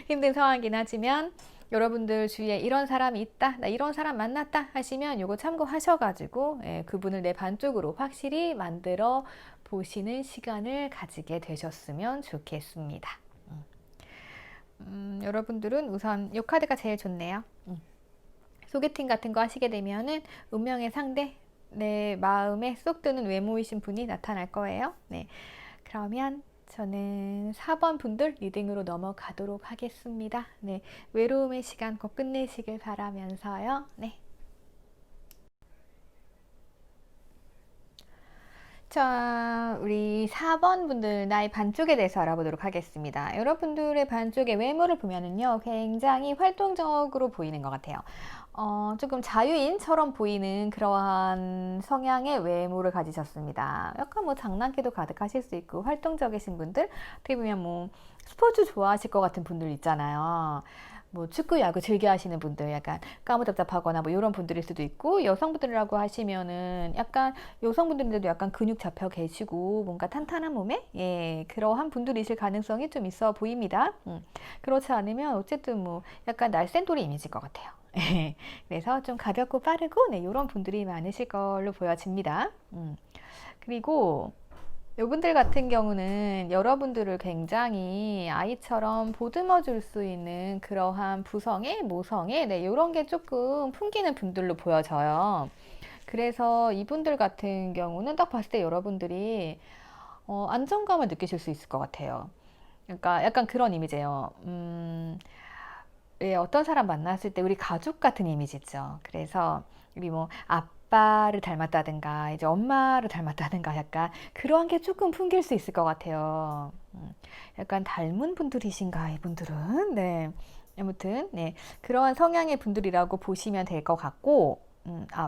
Speaker 1: 힘든 상황이긴 하지만 여러분들 주위에 이런 사람이 있다, 나 이런 사람 만났다 하시면 요거 참고하셔가지고 그분을 내 반쪽으로 확실히 만들어 보시는 시간을 가지게 되셨으면 좋겠습니다. 여러분들은 우선 이 카드가 제일 좋네요. 소개팅 같은 거 하시게 되면은 운명의 상대, 내 마음에 쏙 드는 외모이신 분이 나타날 거예요. 그러면 저는 4번 분들 리딩으로 넘어가도록 하겠습니다. 외로움의 시간 꼭 끝내시길 바라면서요. 자, 우리 4번 분들 나의 반쪽에 대해서 알아보도록 하겠습니다. 여러분들의 반쪽의 외모를 보면은요, 굉장히 활동적으로 보이는 것 같아요. 조금 자유인처럼 보이는 그러한 성향의 외모를 가지셨습니다. 약간 뭐 장난기도 가득하실 수 있고 활동적이신 분들, 어떻게 보면 뭐 스포츠 좋아하실 것 같은 분들 있잖아요. 뭐 축구, 야구 즐겨 하시는 분들 약간 까무잡잡하거나 뭐 이런 분들일 수도 있고 여성분들이라고 하시면은 약간 여성분들인데도 약간 근육 잡혀 계시고 뭔가 탄탄한 몸에 그러한 분들이실 가능성이 좀 있어 보입니다. 그렇지 않으면 어쨌든 뭐 약간 날쌘돌이 이미지일 것 같아요. 그래서 좀 가볍고 빠르고 네, 이런 분들이 많으실 걸로 보여집니다. 그리고 이분들 같은 경우는 여러분들을 굉장히 아이처럼 보듬어 줄 수 있는 그러한 부성애, 모성애, 네, 이런 게 조금 풍기는 분들로 보여져요. 그래서 이분들 같은 경우는 딱 봤을 때 여러분들이 안정감을 느끼실 수 있을 것 같아요. 그러니까 약간 그런 이미지예요. 예, 어떤 사람 만났을 때 우리 가족 같은 이미지죠. 그래서 우리 뭐 아빠를 닮았다든가 이제 엄마를 닮았다든가 약간 그러한 게 조금 풍길 수 있을 것 같아요. 약간 닮은 분들이신가 이분들은? 네. 아무튼 네, 그러한 성향의 분들이라고 보시면 될 것 같고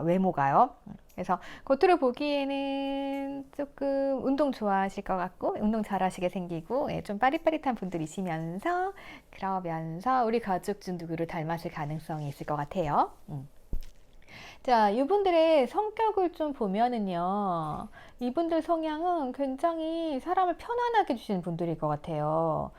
Speaker 1: 외모가요. 그래서 겉으로 보기에는 조금 운동 좋아하실 것 같고 운동 잘하시게 생기고 예, 좀 빠릿빠릿한 분들이시면서 그러면서 우리 가족 중 누구를 닮았을 가능성이 있을 것 같아요. 자, 이분들의 성격을 좀 보면은요, 이분들 성향은 굉장히 사람을 편안하게 해주시는 분들일 것 같아요.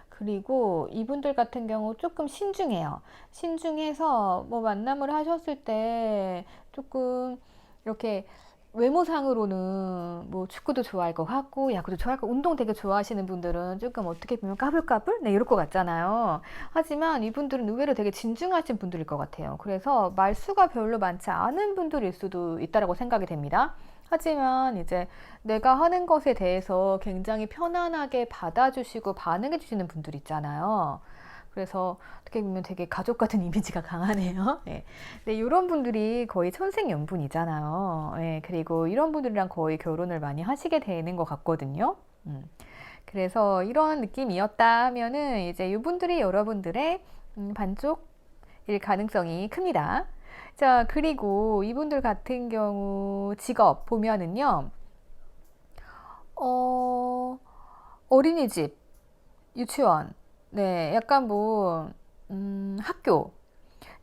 Speaker 1: 그리고 이분들 같은 경우 조금 신중해요. 신중해서 뭐 만남을 하셨을 때 조금 이렇게 외모상으로는 뭐 축구도 좋아할 것 같고 야구도 좋아할 것 운동 되게 좋아하시는 분들은 조금 어떻게 보면 까불까불? 네, 이럴 것 같잖아요. 하지만 이분들은 의외로 되게 진중하신 분들일 것 같아요. 그래서 말수가 별로 많지 않은 분들일 수도 있다고 생각이 됩니다. 하지만 이제 내가 하는 것에 대해서 굉장히 편안하게 받아주시고 반응해주시는 분들 있잖아요. 그래서 어떻게 보면 되게 가족 같은 이미지가 강하네요. 네. 네, 이런 분들이 거의 천생연분이잖아요. 네, 그리고 이런 분들이랑 거의 결혼을 많이 하시게 되는 것 같거든요. 그래서 이런 느낌이었다 하면은 이제 이분들이 여러분들의 반쪽일 가능성이 큽니다. 자, 그리고 이분들 같은 경우 직업 보면은요, 어, 어린이집, 유치원, 네, 약간 뭐, 학교,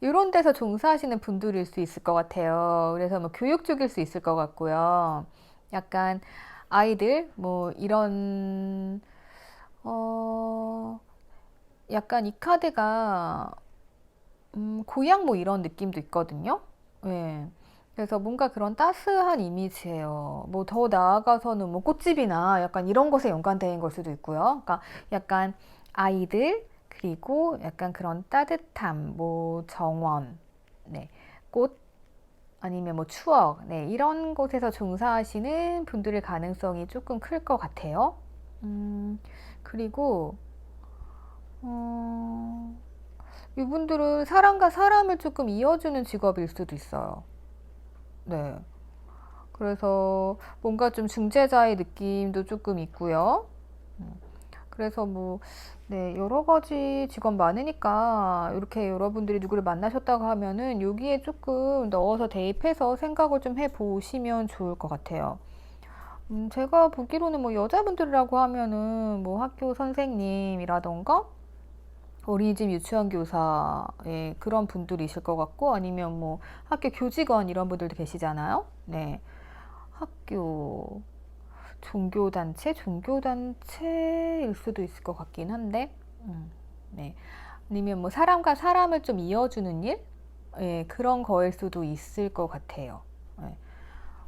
Speaker 1: 이런 데서 종사하시는 분들일 수 있을 것 같아요. 그래서 뭐 교육 쪽일 수 있을 것 같고요. 약간 아이들, 뭐 이런, 어, 약간 이 카드가, 고향 뭐 이런 느낌도 있거든요. 예. 그래서 뭔가 그런 따스한 이미지예요. 뭐 더 나아가서는 뭐 꽃집이나 약간 이런 것에 연관된 걸 수도 있고요. 그러니까 약간 아이들 그리고 약간 그런 따뜻함, 뭐 정원, 네, 꽃 아니면 뭐 추억, 네, 이런 곳에서 종사하시는 분들의 가능성이 조금 클 것 같아요. 그리고 어, 이분들은 사람과 사람을 조금 이어주는 직업일 수도 있어요. 네. 그래서 뭔가 좀 중재자의 느낌도 조금 있고요. 그래서 뭐, 네, 여러 가지 직업 많으니까 이렇게 여러분들이 누구를 만나셨다고 하면은 여기에 조금 넣어서 대입해서 생각을 좀 해보시면 좋을 것 같아요. 제가 보기로는 뭐 여자분들이라고 하면은 뭐 학교 선생님이라던가 어린이집 유치원 교사의 그런 분들이실 것 같고 아니면 뭐 학교 교직원 이런 분들도 계시잖아요. 네. 학교 종교단체일 수도 있을 것 같긴 한데, 네. 아니면 뭐 사람과 사람을 좀 이어주는 일, 예, 그런 거일 수도 있을 것 같아요. 예.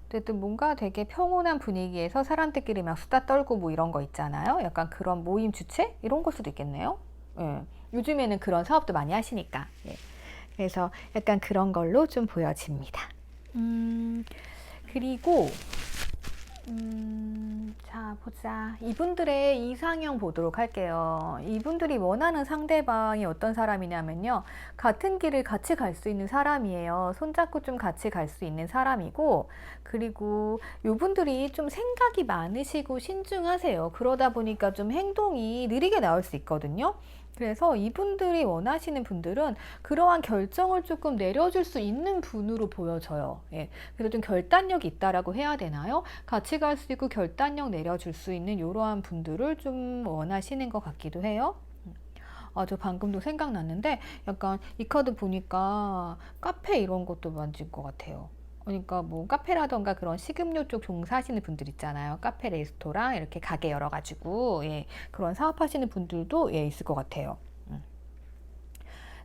Speaker 1: 어쨌든 뭔가 되게 평온한 분위기에서 사람들끼리 막 수다 떨고 뭐 이런 거 있잖아요. 약간 그런 모임 주최 이런 걸 수도 있겠네요. 예. 요즘에는 그런 사업도 많이 하시니까. 예. 그래서 약간 그런 걸로 좀 보여집니다. 그리고 자, 보자. 이분들의 이상형 보도록 할게요. 이분들이 원하는 상대방이 어떤 사람이냐면요. 같은 길을 같이 갈 수 있는 사람이에요. 손잡고 좀 같이 갈 수 있는 사람이고, 그리고 이분들이 좀 생각이 많으시고 신중하세요. 그러다 보니까 좀 행동이 느리게 나올 수 있거든요. 그래서 이분들이 원하시는 분들은 그러한 결정을 조금 내려줄 수 있는 분으로 보여져요. 예. 그래서 좀 결단력이 있다라고 해야 되나요? 같이 갈 수 있고 결단력 내려줄 수 있는 이러한 분들을 좀 원하시는 것 같기도 해요. 저 방금도 생각났는데 약간 이 카드 보니까 카페 이런 것도 만질 것 같아요. 그러니까 뭐 카페라던가 그런 식음료 쪽 종사하시는 분들 있잖아요. 카페, 레스토랑 이렇게 가게 열어가지고 예, 그런 사업하시는 분들도 예, 있을 것 같아요.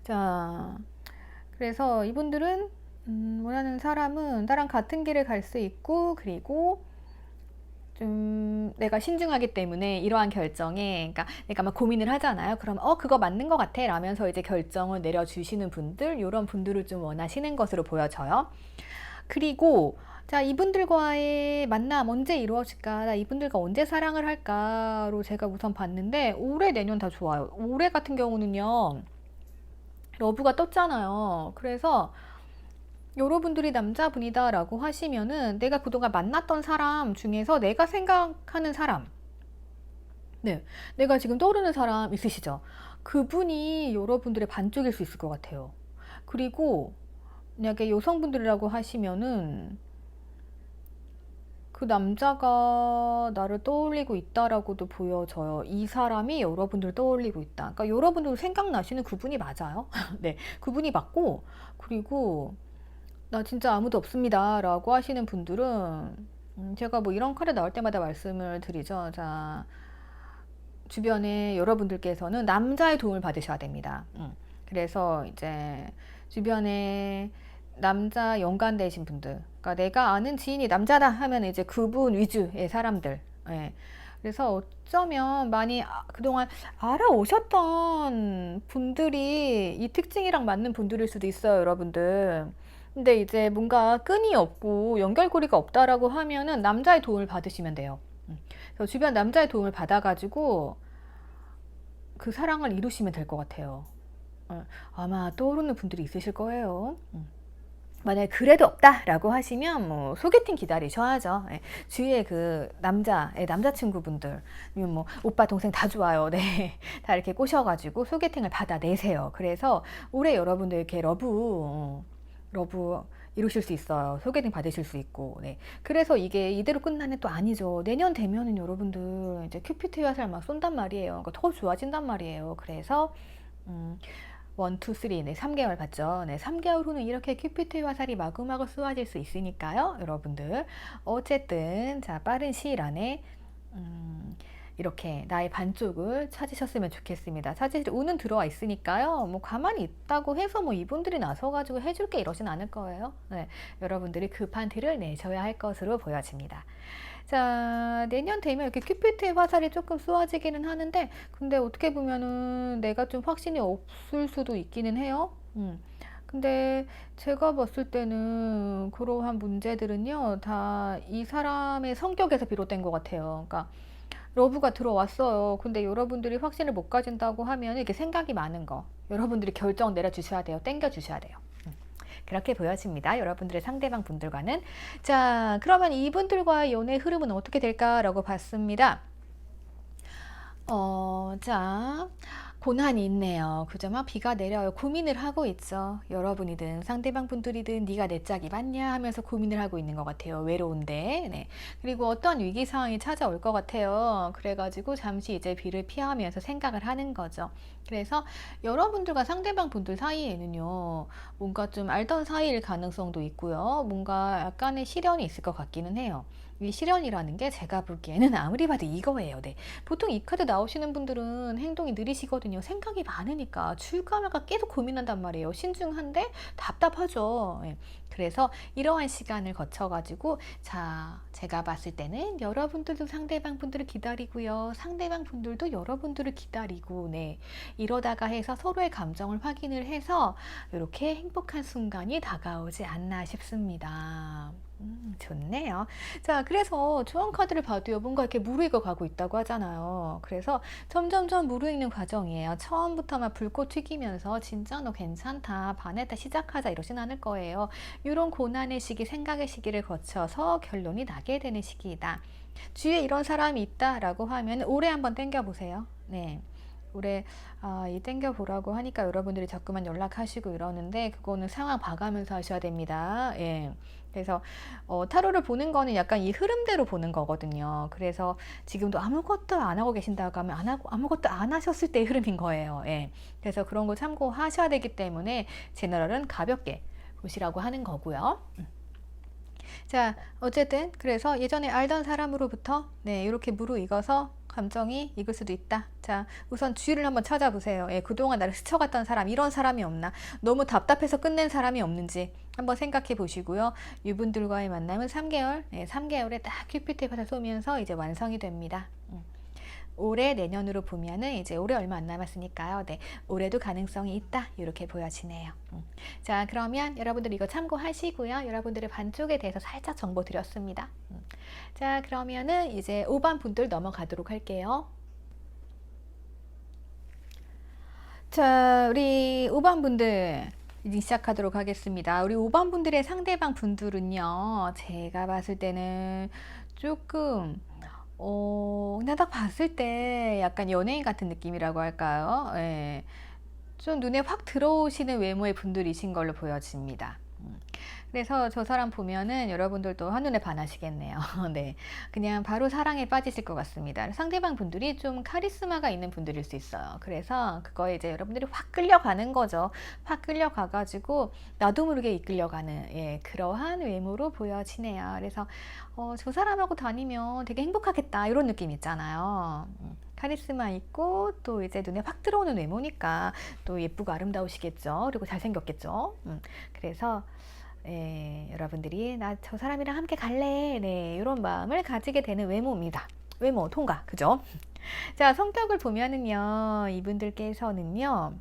Speaker 1: 자, 그래서 이분들은 원하는 사람은 나랑 같은 길을 갈 수 있고, 그리고 좀 내가 신중하기 때문에 이러한 결정에, 그러니까 내가 막 고민을 하잖아요. 그럼 그거 맞는 것 같아 라면서 이제 결정을 내려주시는 분들, 이런 분들을 좀 원하시는 것으로 보여져요. 그리고 자, 이분들과의 만남 언제 이루어질까? 나 이분들과 언제 사랑을 할까로 제가 우선 봤는데, 올해 내년 다 좋아요. 올해 같은 경우는요, 러브가 떴잖아요. 그래서 여러분들이 남자분이다 라고 하시면은 내가 그동안 만났던 사람 중에서 내가 생각하는 사람, 네, 내가 지금 떠오르는 사람 있으시죠? 그분이 여러분들의 반쪽일 수 있을 것 같아요. 그리고 만약에 여성분들이라고 하시면은 그 남자가 나를 떠올리고 있다라고도 보여져요. 이 사람이 여러분들 떠올리고 있다. 그러니까 여러분들 생각나시는 그분이 맞아요. 네, 그분이 맞고, 그리고 나 진짜 아무도 없습니다 라고 하시는 분들은 제가 뭐 이런 카드 나올 때마다 말씀을 드리죠. 자, 주변에 여러분들께서는 남자의 도움을 받으셔야 됩니다. 그래서 이제 주변에 남자 연관되신 분들, 그러니까 내가 아는 지인이 남자다 하면 이제 그분 위주의 사람들. 예. 그래서 어쩌면 많이 그동안 알아오셨던 분들이 이 특징이랑 맞는 분들일 수도 있어요, 여러분들. 근데 이제 뭔가 끈이 없고 연결고리가 없다라고 하면은 남자의 도움을 받으시면 돼요. 그래서 주변 남자의 도움을 받아가지고 그 사랑을 이루시면 될 것 같아요. 아마 떠오르는 분들이 있으실 거예요. 만약에 그래도 없다라고 하시면 뭐 소개팅 기다리셔야죠. 예. 주위에 그 남자친구분들, 아니면 뭐 오빠 동생 다 좋아요. 네. 다 이렇게 꼬셔가지고 소개팅을 받아내세요. 그래서 올해 여러분들 이렇게 러브 이루실 수 있어요. 소개팅 받으실 수 있고. 네. 그래서 이게 이대로 끝나는 또 아니죠. 내년 되면은 여러분들 이제 큐피트 화살 막 쏜단 말이에요. 그러니까 더 좋아진단 말이에요. 그래서 1, 2, 3, 네, 3개월 봤죠. 네, 3개월 후는 이렇게 큐피트의 화살이 마구마구 쏘아질 수 있으니까요, 여러분들. 어쨌든, 자, 빠른 시일 안에, 이렇게 나의 반쪽을 찾으셨으면 좋겠습니다. 사실 운은 들어와 있으니까요. 뭐 가만히 있다고 해서 뭐 이분들이 나서가지고 해줄게 이러진 않을 거예요. 네, 여러분들이 급한 티를 내셔야 할 것으로 보여집니다. 자, 내년 되면 이렇게 큐피트의 화살이 조금 쏘아지기는 하는데, 근데 어떻게 보면은 내가 좀 확신이 없을 수도 있기는 해요. 근데 제가 봤을 때는 그러한 문제들은요, 다 이 사람의 성격에서 비롯된 것 같아요. 그러니까 러브가 들어왔어요. 근데 여러분들이 확신을 못 가진다고 하면 이렇게 생각이 많은 거, 여러분들이 결정 내려주셔야 돼요. 땡겨주셔야 돼요. 그렇게 보여집니다. 여러분들의 상대방 분들과는. 자, 그러면 이분들과의 연애 흐름은 어떻게 될까라고 봤습니다. 자, 고난이 있네요. 그죠? 막 비가 내려요. 고민을 하고 있죠. 여러분이든 상대방 분들이든 네가 내 짝이 맞냐 하면서 고민을 하고 있는 것 같아요. 외로운데. 네. 그리고 어떤 위기 상황이 찾아올 것 같아요. 그래가지고 잠시 이제 비를 피하면서 생각을 하는 거죠. 그래서 여러분들과 상대방 분들 사이에는요, 뭔가 좀 알던 사이일 가능성도 있고요. 뭔가 약간의 시련이 있을 것 같기는 해요. 이 시련이라는 게 제가 보기에는 아무리 봐도 이거예요. 네. 보통 이 카드 나오시는 분들은 행동이 느리시거든요. 생각이 많으니까 줄까 말까 계속 고민한단 말이에요. 신중한데 답답하죠. 예. 그래서 이러한 시간을 거쳐가지고, 자, 제가 봤을 때는 여러분들도 상대방 분들을 기다리고요. 상대방 분들도 여러분들을 기다리고, 네. 이러다가 해서 서로의 감정을 확인을 해서 이렇게 행복한 순간이 다가오지 않나 싶습니다. 좋네요. 자, 그래서 조언 카드를 봐도요, 뭔가 이렇게 무르익어 가고 있다고 하잖아요. 그래서 점점점 무르익는 과정이에요. 처음부터 막 불꽃 튀기면서 진짜 너 괜찮다, 반했다, 시작하자 이러진 않을 거예요. 이런 고난의 시기, 생각의 시기를 거쳐서 결론이 나게 되는 시기이다. 주위에 이런 사람이 있다라고 하면 올해 한번 땡겨보세요. 네. 올해 이 땡겨보라고 하니까 여러분들이 자꾸만 연락하시고 이러는데, 그거는 상황 봐가면서 하셔야 됩니다. 예. 그래서 타로를 보는 거는 약간 이 흐름대로 보는 거거든요. 그래서 지금도 아무것도 안 하고 계신다고 하면 아무것도 안 하셨을 때의 흐름인 거예요. 예. 그래서 그런 거 참고하셔야 되기 때문에 제너럴은 가볍게 보시라고 하는 거고요. 자, 어쨌든 그래서 예전에 알던 사람으로부터 네, 이렇게 무르익어서 감정이 익을 수도 있다. 자, 우선 주위를 한번 찾아보세요. 예, 그동안 나를 스쳐갔던 사람, 이런 사람이 없나? 너무 답답해서 끝낸 사람이 없는지 한번 생각해 보시고요. 이분들과의 만남은 3개월, 3개월에 딱 큐피트가 쏘면서 이제 완성이 됩니다. 올해 내년으로 보면은 이제 올해 얼마 안 남았으니까요. 네, 올해도 가능성이 있다. 이렇게 보여지네요. 자, 그러면 여러분들 이거 참고하시고요. 여러분들의 반쪽에 대해서 살짝 정보 드렸습니다. 자, 그러면은 이제 5번 분들 넘어가도록 할게요. 자, 우리 5번 분들 이제 시작하도록 하겠습니다. 우리 5번 분들의 상대방 분들은요, 제가 봤을 때는 조금 그냥 딱 봤을 때 약간 연예인 같은 느낌이라고 할까요? 예. 좀 눈에 확 들어오시는 외모의 분들이신 걸로 보여집니다. 그래서 저 사람 보면은 여러분들도 한눈에 반하시겠네요. 네. 그냥 바로 사랑에 빠지실 것 같습니다. 상대방 분들이 좀 카리스마가 있는 분들일 수 있어요. 그래서 그거에 이제 여러분들이 확 끌려가는 거죠. 확 끌려가가지고 나도 모르게 이끌려가는, 예, 그러한 외모로 보여지네요. 그래서 저 사람하고 다니면 되게 행복하겠다. 이런 느낌 있잖아요. 카리스마 있고 또 이제 눈에 확 들어오는 외모니까 또 예쁘고 아름다우시겠죠. 그리고 잘생겼겠죠. 그래서 여러분들이 나 저 사람이랑 함께 갈래, 네, 이런 마음을 가지게 되는 외모입니다. 외모 통과, 그죠? 자, 성격을 보면은요, 이분들께서는요,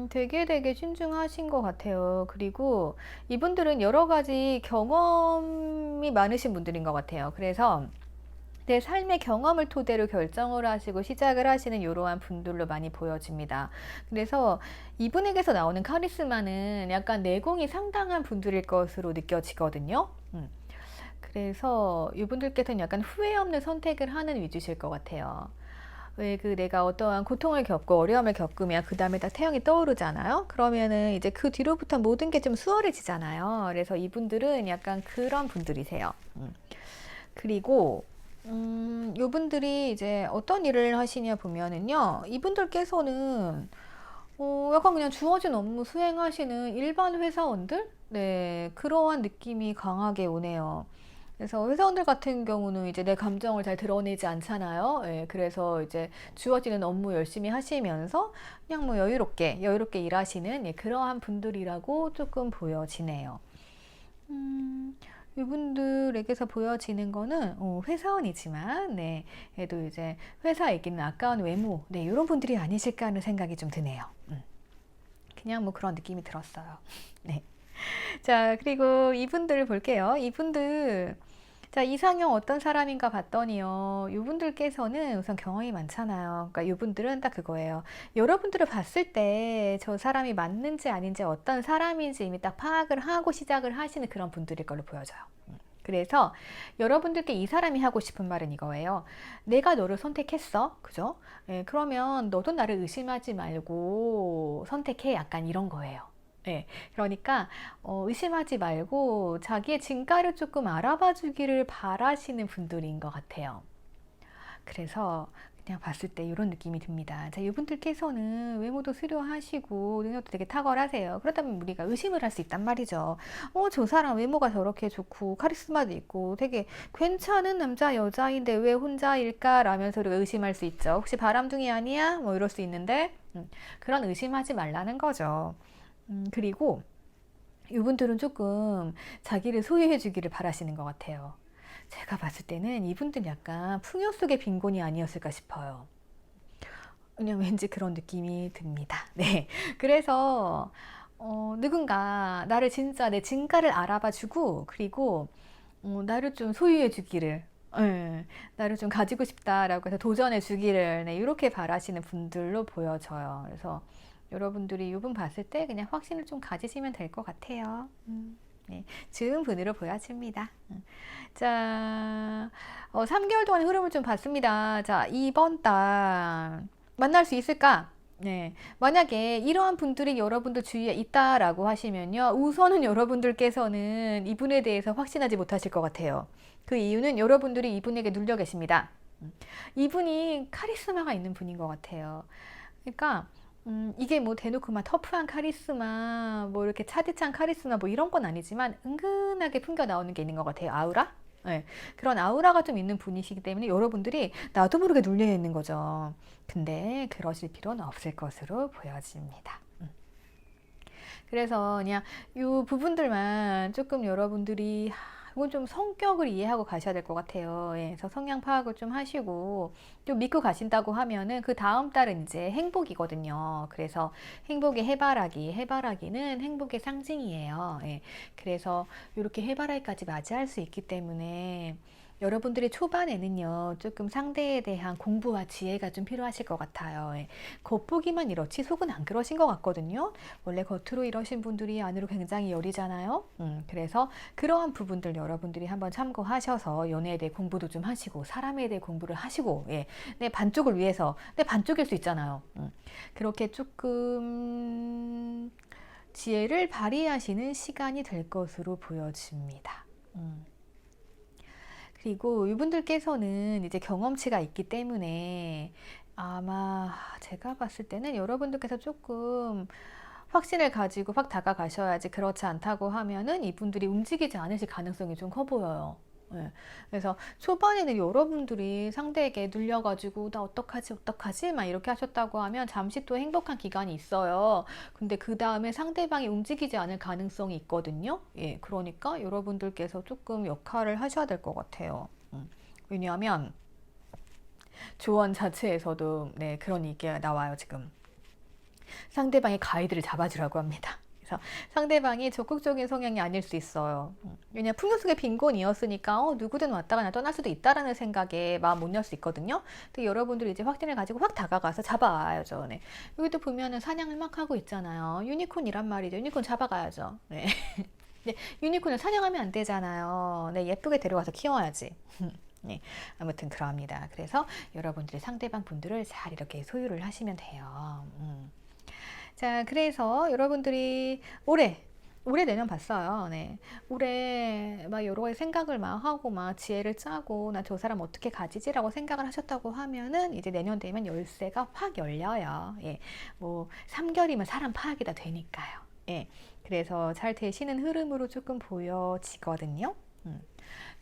Speaker 1: 되게 신중하신 것 같아요. 그리고 이분들은 여러 가지 경험이 많으신 분들인 것 같아요. 그래서 내 삶의 경험을 토대로 결정을 하시고 시작을 하시는 이러한 분들로 많이 보여집니다. 그래서 이분에게서 나오는 카리스마는 약간 내공이 상당한 분들일 것으로 느껴지거든요. 그래서 이분들께서는 약간 후회 없는 선택을 하는 위주실 것 같아요. 왜 그 내가 어떠한 고통을 겪고 어려움을 겪으면 그 다음에 다 태양이 떠오르잖아요. 그러면은 이제 그 뒤로부터 모든 게 좀 수월해지잖아요. 그래서 이분들은 약간 그런 분들이세요. 그리고 요분들이 이제 어떤 일을 하시냐 보면은요, 이분들께서는 약간 그냥 주어진 업무 수행하시는 일반 회사원들? 네, 그러한 느낌이 강하게 오네요. 그래서 회사원들 같은 경우는 이제 내 감정을 잘 드러내지 않잖아요. 예, 그래서 이제 주어지는 업무 열심히 하시면서 그냥 뭐 여유롭게 일하시는, 예, 그러한 분들이라고 조금 보여지네요. 이분들에게서 보여지는 거는 회사원이지만, 네, 그래도 이제 회사에게는 아까운 외모, 네, 이런 분들이 아니실까 하는 생각이 좀 드네요. 그냥 뭐 그런 느낌이 들었어요. 네. 자, 그리고 이분들 볼게요. 이분들, 자, 이상형 어떤 사람인가 봤더니요, 이분들께서는 우선 경험이 많잖아요. 그러니까 이분들은 딱 그거예요. 여러분들을 봤을 때 저 사람이 맞는지 아닌지 어떤 사람인지 이미 딱 파악을 하고 시작을 하시는 그런 분들일 걸로 보여져요. 그래서 여러분들께 이 사람이 하고 싶은 말은 이거예요. 내가 너를 선택했어. 그죠? 예, 그러면 너도 나를 의심하지 말고 선택해. 약간 이런 거예요. 예, 그러니까 의심하지 말고 자기의 진가를 조금 알아봐 주기를 바라시는 분들인 것 같아요. 그래서 그냥 봤을 때 이런 느낌이 듭니다. 자, 이분들께서는 외모도 수려하시고 능력도 되게 탁월하세요. 그렇다면 우리가 의심을 할 수 있단 말이죠. 저 사람 외모가 저렇게 좋고 카리스마도 있고 되게 괜찮은 남자 여자인데 왜 혼자일까? 라면서 우리가 의심할 수 있죠. 혹시 바람둥이 아니야? 뭐 이럴 수 있는데 그런 의심하지 말라는 거죠. 그리고 이분들은 조금 자기를 소유해 주기를 바라시는 것 같아요. 제가 봤을 때는 이분들 약간 풍요 속의 빈곤이 아니었을까 싶어요. 그냥 왠지 그런 느낌이 듭니다. 네. 그래서 누군가 나를 진짜 내 진가를 알아봐 주고, 그리고 나를 좀 소유해 주기를, 예, 나를 좀 가지고 싶다라고 해서 도전해 주기를, 네, 이렇게 바라시는 분들로 보여져요. 그래서 여러분들이 이분 봤을 때 그냥 확신을 좀 가지시면 될 것 같아요. 네, 좋은 분으로 보여집니다. 자, 3개월 동안 흐름을 좀 봤습니다. 자, 이번 달 만날 수 있을까? 네, 만약에 이러한 분들이 여러분들 주위에 있다라고 하시면요, 우선은 여러분들께서는 이분에 대해서 확신하지 못하실 것 같아요. 그 이유는 여러분들이 이분에게 눌려 계십니다. 이분이 카리스마가 있는 분인 것 같아요. 그러니까 이게 뭐 대놓고 막 터프한 카리스마, 뭐 이렇게 차디찬 카리스마 뭐 이런 건 아니지만 은근하게 풍겨 나오는 게 있는 것 같아요. 아우라? 네, 그런 아우라가 좀 있는 분이시기 때문에 여러분들이 나도 모르게 눌려 있는 거죠. 근데 그러실 필요는 없을 것으로 보여집니다. 그래서 그냥 이 부분들만 조금 여러분들이 이건 좀 성격을 이해하고 가셔야 될 것 같아요. 예, 그래서 성향 파악을 좀 하시고 좀 믿고 가신다고 하면은 그 다음 달은 이제 행복이거든요. 그래서 행복의 해바라기는 행복의 상징이에요. 예, 그래서 이렇게 해바라기까지 맞이할 수 있기 때문에 여러분들이 초반에는요, 조금 상대에 대한 공부와 지혜가 좀 필요하실 것 같아요. 예. 겉보기만 이렇지 속은 안 그러신 것 같거든요. 원래 겉으로 이러신 분들이 안으로 굉장히 여리잖아요. 그래서 그러한 부분들 여러분들이 한번 참고하셔서 연애에 대해 공부도 좀 하시고 사람에 대해 공부를 하시고, 예. 내 반쪽을 위해서, 내 반쪽일 수 있잖아요. 그렇게 조금 지혜를 발휘하시는 시간이 될 것으로 보여집니다. 그리고 이분들께서는 이제 경험치가 있기 때문에 아마 제가 봤을 때는 여러분들께서 조금 확신을 가지고 확 다가가셔야지, 그렇지 않다고 하면은 이분들이 움직이지 않으실 가능성이 좀 커 보여요. 예. 그래서 초반에는 여러분들이 상대에게 눌려가지고 나 어떡하지 막 이렇게 하셨다고 하면 잠시 또 행복한 기간이 있어요. 근데 그 다음에 상대방이 움직이지 않을 가능성이 있거든요. 예, 그러니까 여러분들께서 조금 역할을 하셔야 될 것 같아요. 왜냐하면 조언 자체에서도 네, 그런 얘기가 나와요. 지금 상대방의 가이드를 잡아주라고 합니다. 그래서 상대방이 적극적인 성향이 아닐 수 있어요. 왜냐면 풍요 속의 빈곤이었으니까 누구든 왔다가 나 떠날 수도 있다라는 생각에 마음 못 열 수 있거든요. 근데 여러분들이 이제 확신을 가지고 확 다가가서 잡아와야죠. 네. 여기도 보면은 사냥을 막 하고 있잖아요. 유니콘이란 말이죠. 유니콘 잡아가야죠. 네. 근데 유니콘을 사냥하면 안 되잖아요. 네, 예쁘게 데려와서 키워야지. 네, 아무튼 그러합니다. 그래서 여러분들이 상대방 분들을 잘 이렇게 소유를 하시면 돼요. 자, 그래서 여러분들이 올해 내년 봤어요. 네. 올해 막 여러 가지 생각을 막 하고 막 지혜를 짜고 나 저 사람 어떻게 가지지라고 생각을 하셨다고 하면은 이제 내년 되면 열쇠가 확 열려요. 예. 뭐 3개월이면 사람 파악이 다 되니까요. 예. 그래서 잘 되시는 흐름으로 조금 보여지거든요.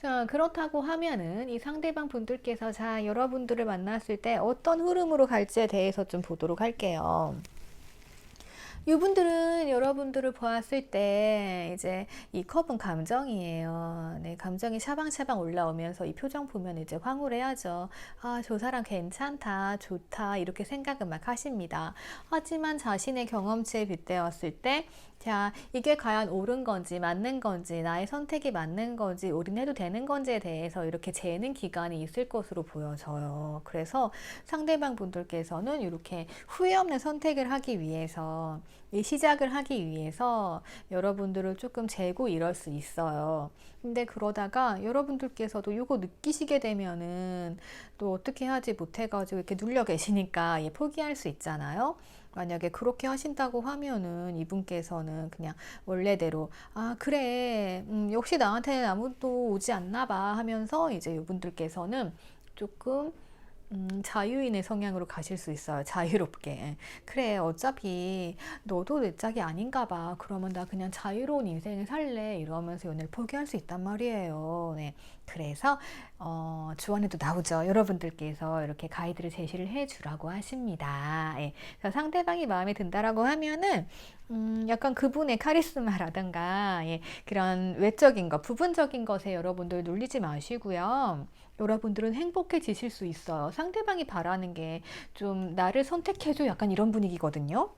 Speaker 1: 자, 그렇다고 하면은 이 상대방 분들께서 자, 여러분들을 만났을 때 어떤 흐름으로 갈지에 대해서 좀 보도록 할게요. 이분들은 여러분들을 보았을 때 이제 이 컵은 감정이에요. 네, 감정이 샤방샤방 올라오면서 이 표정 보면 이제 황홀해야죠. 아, 저 사람 괜찮다, 좋다 이렇게 생각은 막 하십니다. 하지만 자신의 경험치에 빗대었을 때 자, 이게 과연 옳은 건지 맞는 건지 나의 선택이 맞는 건지 올인해도 되는 건지에 대해서 이렇게 재는 기간이 있을 것으로 보여져요. 그래서 상대방 분들께서는 이렇게 후회 없는 선택을 하기 위해서 이 시작을 하기 위해서 여러분들을 조금 재고 이럴 수 있어요. 근데 그러다가 여러분들께서도 이거 느끼시게 되면은 또 어떻게 하지 못해가지고 이렇게 눌려 계시니까 포기할 수 있잖아요. 만약에 그렇게 하신다고 하면은 이분께서는 그냥 원래대로 아 그래 역시 나한테는 아무도 오지 않나 봐 하면서 이제 이분들께서는 조금 자유인의 성향으로 가실 수 있어요. 자유롭게. 그래, 어차피 너도 내 짝이 아닌가 봐. 그러면 나 그냥 자유로운 인생을 살래. 이러면서 연애를 포기할 수 있단 말이에요. 네. 그래서, 주원에도 나오죠. 여러분들께서 이렇게 가이드를 제시를 해주라고 하십니다. 예. 그래서 상대방이 마음에 든다라고 하면은, 약간 그분의 카리스마라든가, 예, 그런 외적인 것, 부분적인 것에 여러분들 놀리지 마시고요. 여러분들은 행복해지실 수 있어요. 상대방이 바라는 게 좀 나를 선택해줘 약간 이런 분위기거든요.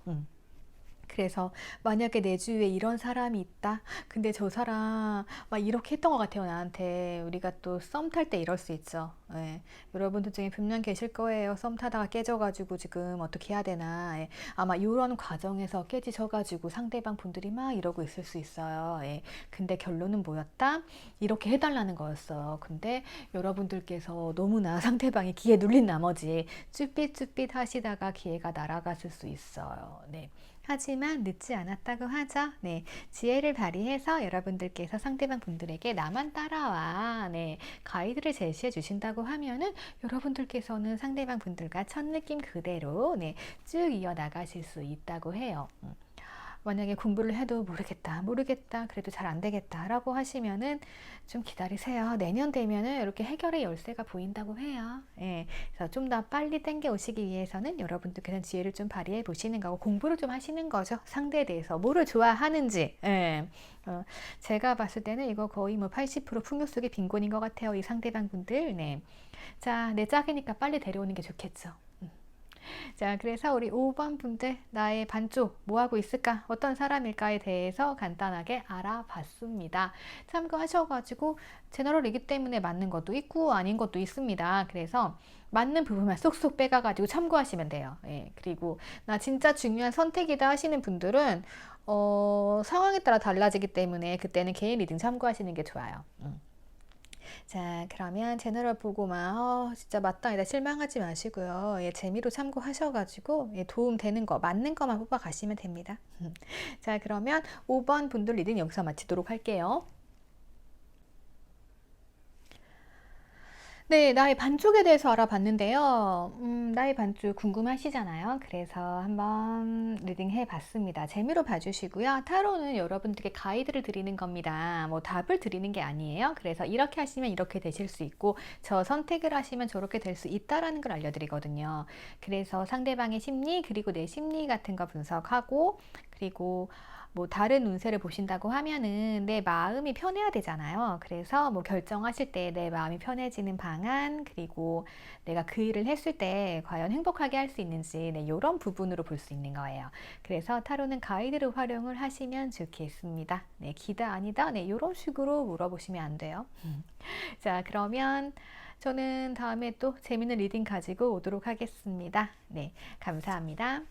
Speaker 1: 그래서 만약에 내 주위에 이런 사람이 있다. 근데 저 사람 막 이렇게 했던 것 같아요, 나한테. 우리가 또 썸 탈 때 이럴 수 있죠. 예. 여러분들 중에 분명 계실 거예요. 썸 타다가 깨져가지고 지금 어떻게 해야 되나. 예. 아마 이런 과정에서 깨지셔가지고 상대방 분들이 막 이러고 있을 수 있어요. 예. 근데 결론은 뭐였다? 이렇게 해달라는 거였어요. 근데 여러분들께서 너무나 상대방이 기에 눌린 나머지 쭈삣쭈삣 하시다가 기회가 날아갔을 수 있어요. 네. 하지만 늦지 않았다고 하죠. 네, 지혜를 발휘해서 여러분들께서 상대방 분들에게 나만 따라와, 네, 가이드를 제시해 주신다고 하면은 여러분들께서는 상대방 분들과 첫 느낌 그대로 네, 쭉 이어 나가실 수 있다고 해요. 만약에 공부를 해도 모르겠다, 그래도 잘 안 되겠다 라고 하시면은 좀 기다리세요. 내년 되면은 이렇게 해결의 열쇠가 보인다고 해요. 예, 그래서 좀 더 빨리 땡겨 오시기 위해서는 여러분들께서 지혜를 좀 발휘해 보시는 거고 공부를 좀 하시는 거죠. 상대에 대해서 뭐를 좋아하는지. 예. 제가 봤을 때는 이거 거의 뭐 80% 풍요 속의 빈곤인 것 같아요. 이 상대방 분들. 네. 자, 내 짝이니까 빨리 데려오는 게 좋겠죠. 자, 그래서 우리 5번 분들 나의 반쪽 뭐 하고 있을까? 어떤 사람일까에 대해서 간단하게 알아봤습니다. 참고하셔가지고 제너럴이기 때문에 맞는 것도 있고 아닌 것도 있습니다. 그래서 맞는 부분만 쏙쏙 빼가가지고 참고하시면 돼요. 예, 그리고 나 진짜 중요한 선택이다 하시는 분들은 상황에 따라 달라지기 때문에 그때는 개인 리딩 참고하시는 게 좋아요. 자, 그러면 제너럴 보고만 진짜 마땅하다 실망하지 마시고요. 예, 재미로 참고하셔가지고 예, 도움 되는 거 맞는 거만 뽑아 가시면 됩니다. 자, 그러면 5번 분들 리딩 여기서 마치도록 할게요. 네, 나의 반쪽에 대해서 알아봤는데요. 나의 반쪽 궁금하시잖아요. 그래서 한번 리딩 해봤습니다. 재미로 봐주시고요. 타로는 여러분들께 가이드를 드리는 겁니다. 뭐 답을 드리는 게 아니에요. 그래서 이렇게 하시면 이렇게 되실 수 있고 저 선택을 하시면 저렇게 될 수 있다라는 걸 알려드리거든요. 그래서 상대방의 심리 그리고 내 심리 같은 거 분석하고 그리고 뭐 다른 운세를 보신다고 하면은 내 마음이 편해야 되잖아요. 그래서 뭐 결정하실 때 내 마음이 편해지는 방안 그리고 내가 그 일을 했을 때 과연 행복하게 할 수 있는지 네, 이런 부분으로 볼 수 있는 거예요. 그래서 타로는 가이드를 활용을 하시면 좋겠습니다. 네, 기다 아니다 네, 이런 식으로 물어보시면 안 돼요. 자, 그러면 저는 다음에 또 재밌는 리딩 가지고 오도록 하겠습니다. 네, 감사합니다.